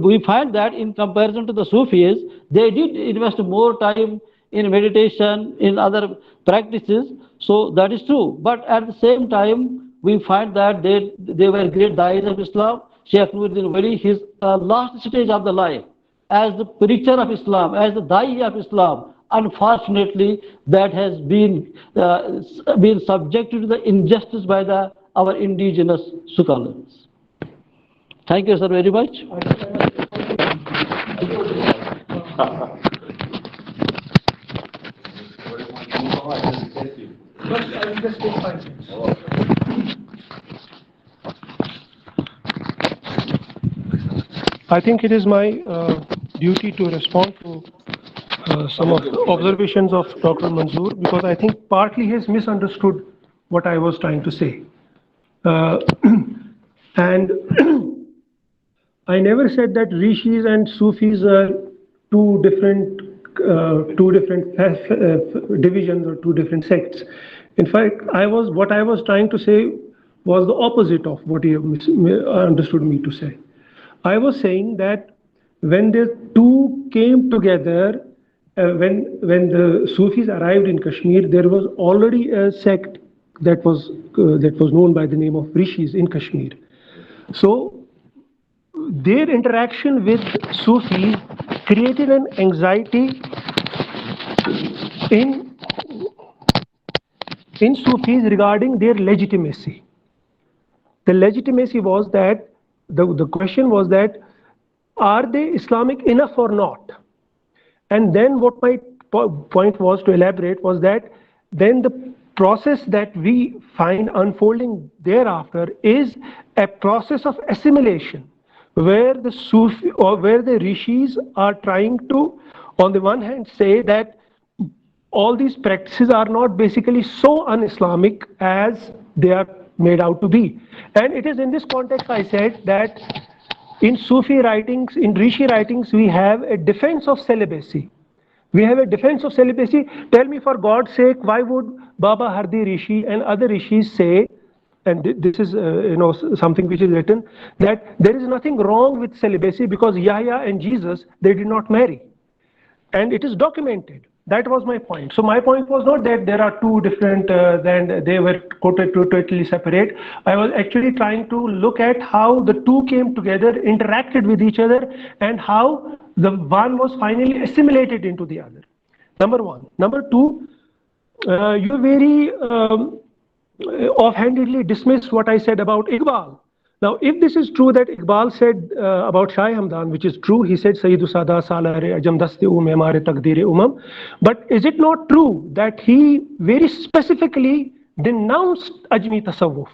I: we find that in comparison to the Sufis, they did invest more time in meditation, in other practices. So that is true. But at the same time, we find that they were great dais of Islam. Sheikh Nuruddin Wali, his last stage of the life, as the preacher of Islam, as the Dai of Islam, unfortunately, that has been subjected to the injustice by our indigenous scholars. Thank you, sir, very much.
B: I think it is my duty to respond to some of the observations of Dr. Manzoor, because I think partly he has misunderstood what I was trying to say. And I never said that Rishis and Sufis are two different divisions or two different sects. In fact, what I was trying to say was the opposite of what you understood me to say. I was saying that when the two came together, when the Sufis arrived in Kashmir, there was already a sect that was known by the name of Rishis in Kashmir. So their interaction with Sufis created an anxiety in Sufis regarding their legitimacy. The legitimacy was that the question was that, are they Islamic enough or not? And then what my point was to elaborate was that then the process that we find unfolding thereafter is a process of assimilation, where the Sufi or where the Rishis are trying to, on the one hand, say that all these practices are not basically so un-Islamic as they are made out to be. And it is in this context I said that in Sufi writings, in Rishi writings, we have a defense of celibacy. We have a defense of celibacy. Tell me, for God's sake, why would Baba Hardi Rishi and other Rishis say, and this is something which is written, that there is nothing wrong with celibacy because Yahya and Jesus, they did not marry. And it is documented. That was my point. So my point was not that there are two different, then they were totally separate. I was actually trying to look at how the two came together, interacted with each other, and how the one was finally assimilated into the other. Number one. Number two, you very offhandedly dismissed what I said about Iqbal. Now, if this is true that Iqbal said about Shah Hamdan, which is true, he said Sayyidu Sada Salare Ajam Daste Mare Taqdeer Umam. But is it not true that he very specifically denounced Ajmi Tasawwuf?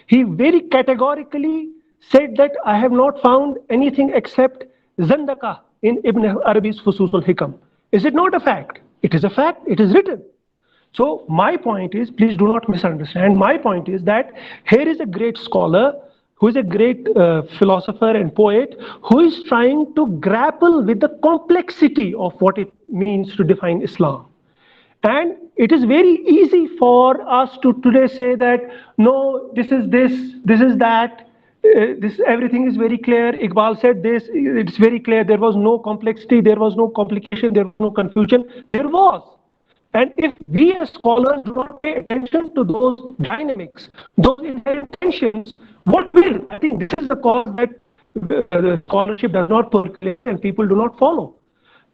B: He very categorically said that I have not found anything except Zandaka in Ibn Arabi's Fusus al-Hikam. Is it not a fact? It is a fact, it is written. So my point is, please do not misunderstand, my point is that here is a great scholar who is a great philosopher and poet, who is trying to grapple with the complexity of what it means to define Islam. And it is very easy for us to today say that, no, this is this is that, everything is very clear. Iqbal said this, it's very clear. There was no complexity, there was no complication, there was no confusion. There was. And if we as scholars do not pay attention to those dynamics, those inherent tensions, what will? I think this is the cause that the scholarship does not percolate and people do not follow.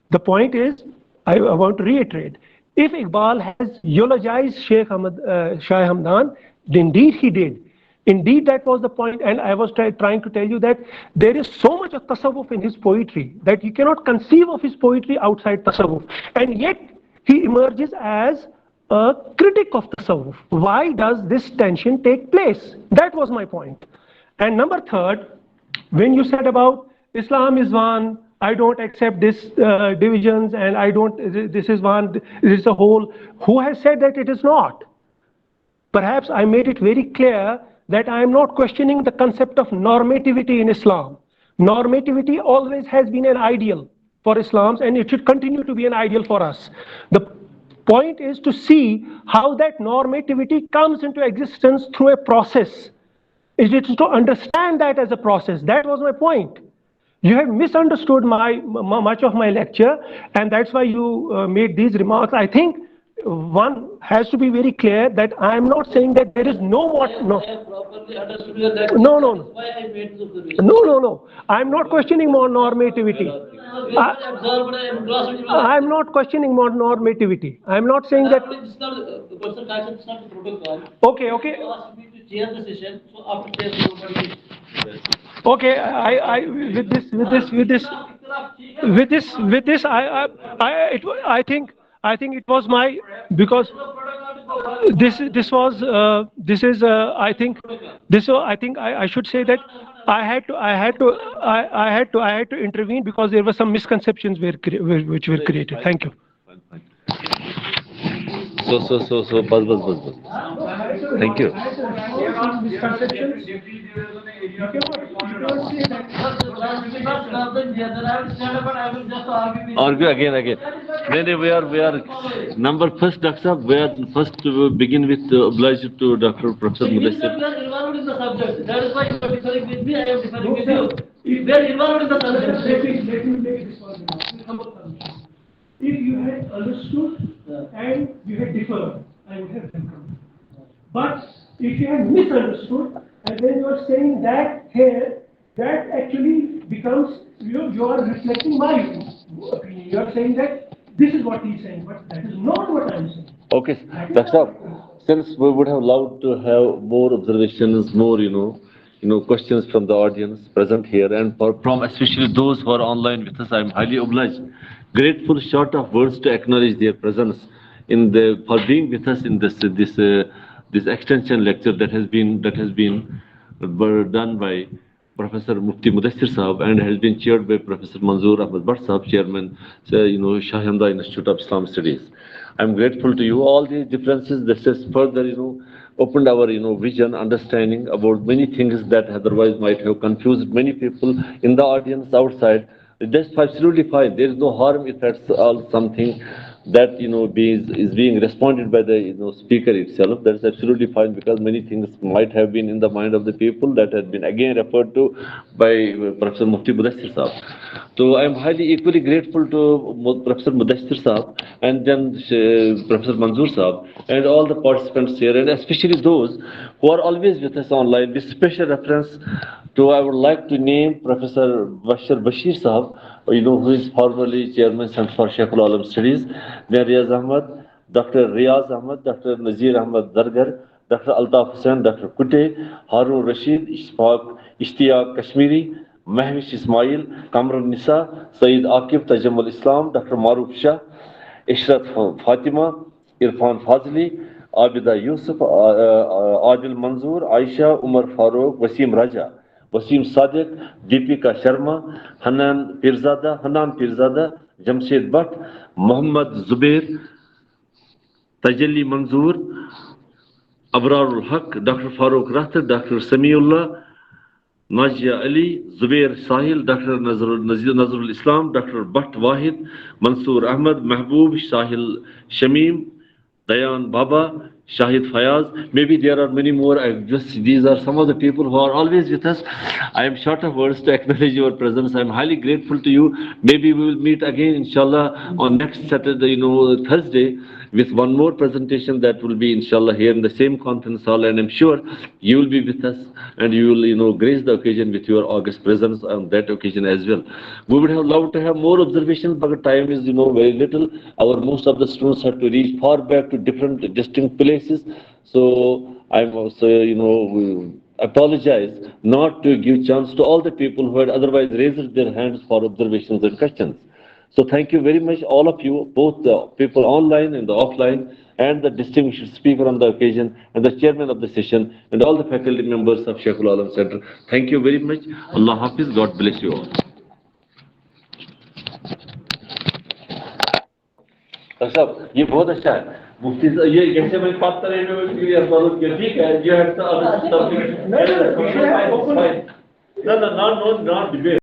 B: The point is, I want to reiterate, if Iqbal has eulogized Shah Hamdan, indeed he did. Indeed, that was the point, and I was trying to tell you that there is so much of tasawwuf in his poetry that you cannot conceive of his poetry outside tasawwuf. And yet, he emerges as a critic of tasawwuf. Why does this tension take place? That was my point. And number third, when you said about Islam is one, I don't accept this divisions, and I don't, this is one, this is a whole. Who has said that it is not? Perhaps I made it very clear that I am not questioning the concept of normativity in Islam. Normativity always has been an ideal for Islam, and it should continue to be an ideal for us. The point is to see how that normativity comes into existence through a process. It is to understand that as a process. That was my point. You have misunderstood much of my lecture, and that's why you made these remarks. I think one has to be very clear that I am not saying that there is no more. No. No. I am not questioning more normativity. I am not questioning more normativity. I am not saying that. Okay. Okay, I think it was my, because I should say that I had to intervene because there were some misconceptions which were created. Thank you.
A: So, bus. Thank you. Argue again. Then we are number first, Dr. Sahab. We are first to begin with obliged to Dr. Professor Mudassir.
I: You are involved in the subject. That is why you are differing with me. I am differing with you. If they are involved in the subject, let me make this one. If you had understood and you had differed, I would have welcomed. But if you had misunderstood and then you are saying that here, that actually becomes, you are reflecting my opinion. You are saying that this is what he is saying, but that is not what I am saying.
A: Okay, Dr. Sahab, since we would have loved to have more observations, more, questions from the audience present here, and from especially those who are online with us, I am highly obliged. Grateful, short of words, to acknowledge their presence for being with us in this extension lecture that has been done by Professor Mufti Mudassir Sahab and has been chaired by Professor Manzoor Ahmad Bhatt Sahab, Chairman, Shah Hamda Institute of Islam Studies. I am grateful to you. All these differences, this has further, opened our, vision, understanding about many things that otherwise might have confused many people in the audience outside. That's absolutely fine. There is no harm if that's all something that is being responded by the speaker itself. That's absolutely fine, because many things might have been in the mind of the people that had been again referred to by Professor Mufti Mudassir Sahab. So I am highly equally grateful to Professor Mudassir Sahab and then Professor Manzoor Sahab and all the participants here, and especially those who are always with us online. With special reference to, I would like to name Professor Bashir Sahab, who is formerly Chairman Center for Sheikhul Alam Studies, then Riaz Ahmad, Dr. Riaz Ahmad, Dr. Nazir Ahmad Dargar, Dr. Altaf Hussain, Dr. Kute, Harun Rashid, Ishtiyaq Kashmiri, Mahwish Ismail, Kamran Nisa, Saeed Akif Tajamul Islam, Dr. Maruf Shah, Ishrat Fatima, Irfan Fazli, Abida Yusuf, Adil Manzoor, Aisha, Umar Farooq, Wasim Raja, Wasim Sadiq, Deepika Sharma, Hanan Pirzada, Jamshed Bhatt, Muhammad Zubair, Tajalli Manzoor, Abrarul Haq, Dr. Farooq Rathar, Dr. Samiullah, Najia Ali, Zubair Sahil, Dr. Nazrul Islam, Dr. Bhatt Wahid, Mansoor Ahmad, Mahboob, Sahil Shamim, Dayan Baba, Shahid Fayaz. Maybe there are many more. These are some of the people who are always with us. I am short of words to acknowledge your presence. I am highly grateful to you. Maybe we will meet again, inshallah, on next Saturday, Thursday, with one more presentation that will be, inshallah, here in the same conference hall. And I'm sure you will be with us and you will, grace the occasion with your august presence on that occasion as well. We would have loved to have more observations, but time is, very little. Most of the students have to reach far back to different distinct places. So I'm also, apologize not to give chance to all the people who had otherwise raised their hands for observations and questions. So thank you very much, all of you, both the people online and the offline, and the distinguished speaker on the occasion, and the chairman of the session, and all the faculty members of Sheikhul Alam Center. Thank you very much. Allah Hafiz. God bless you all. साहब ये बहुत अच्छा है मुफ्ती ये कैसे मैं बात कर रहे हैं क्लियर सॉल्व किया ठीक है you have to not debate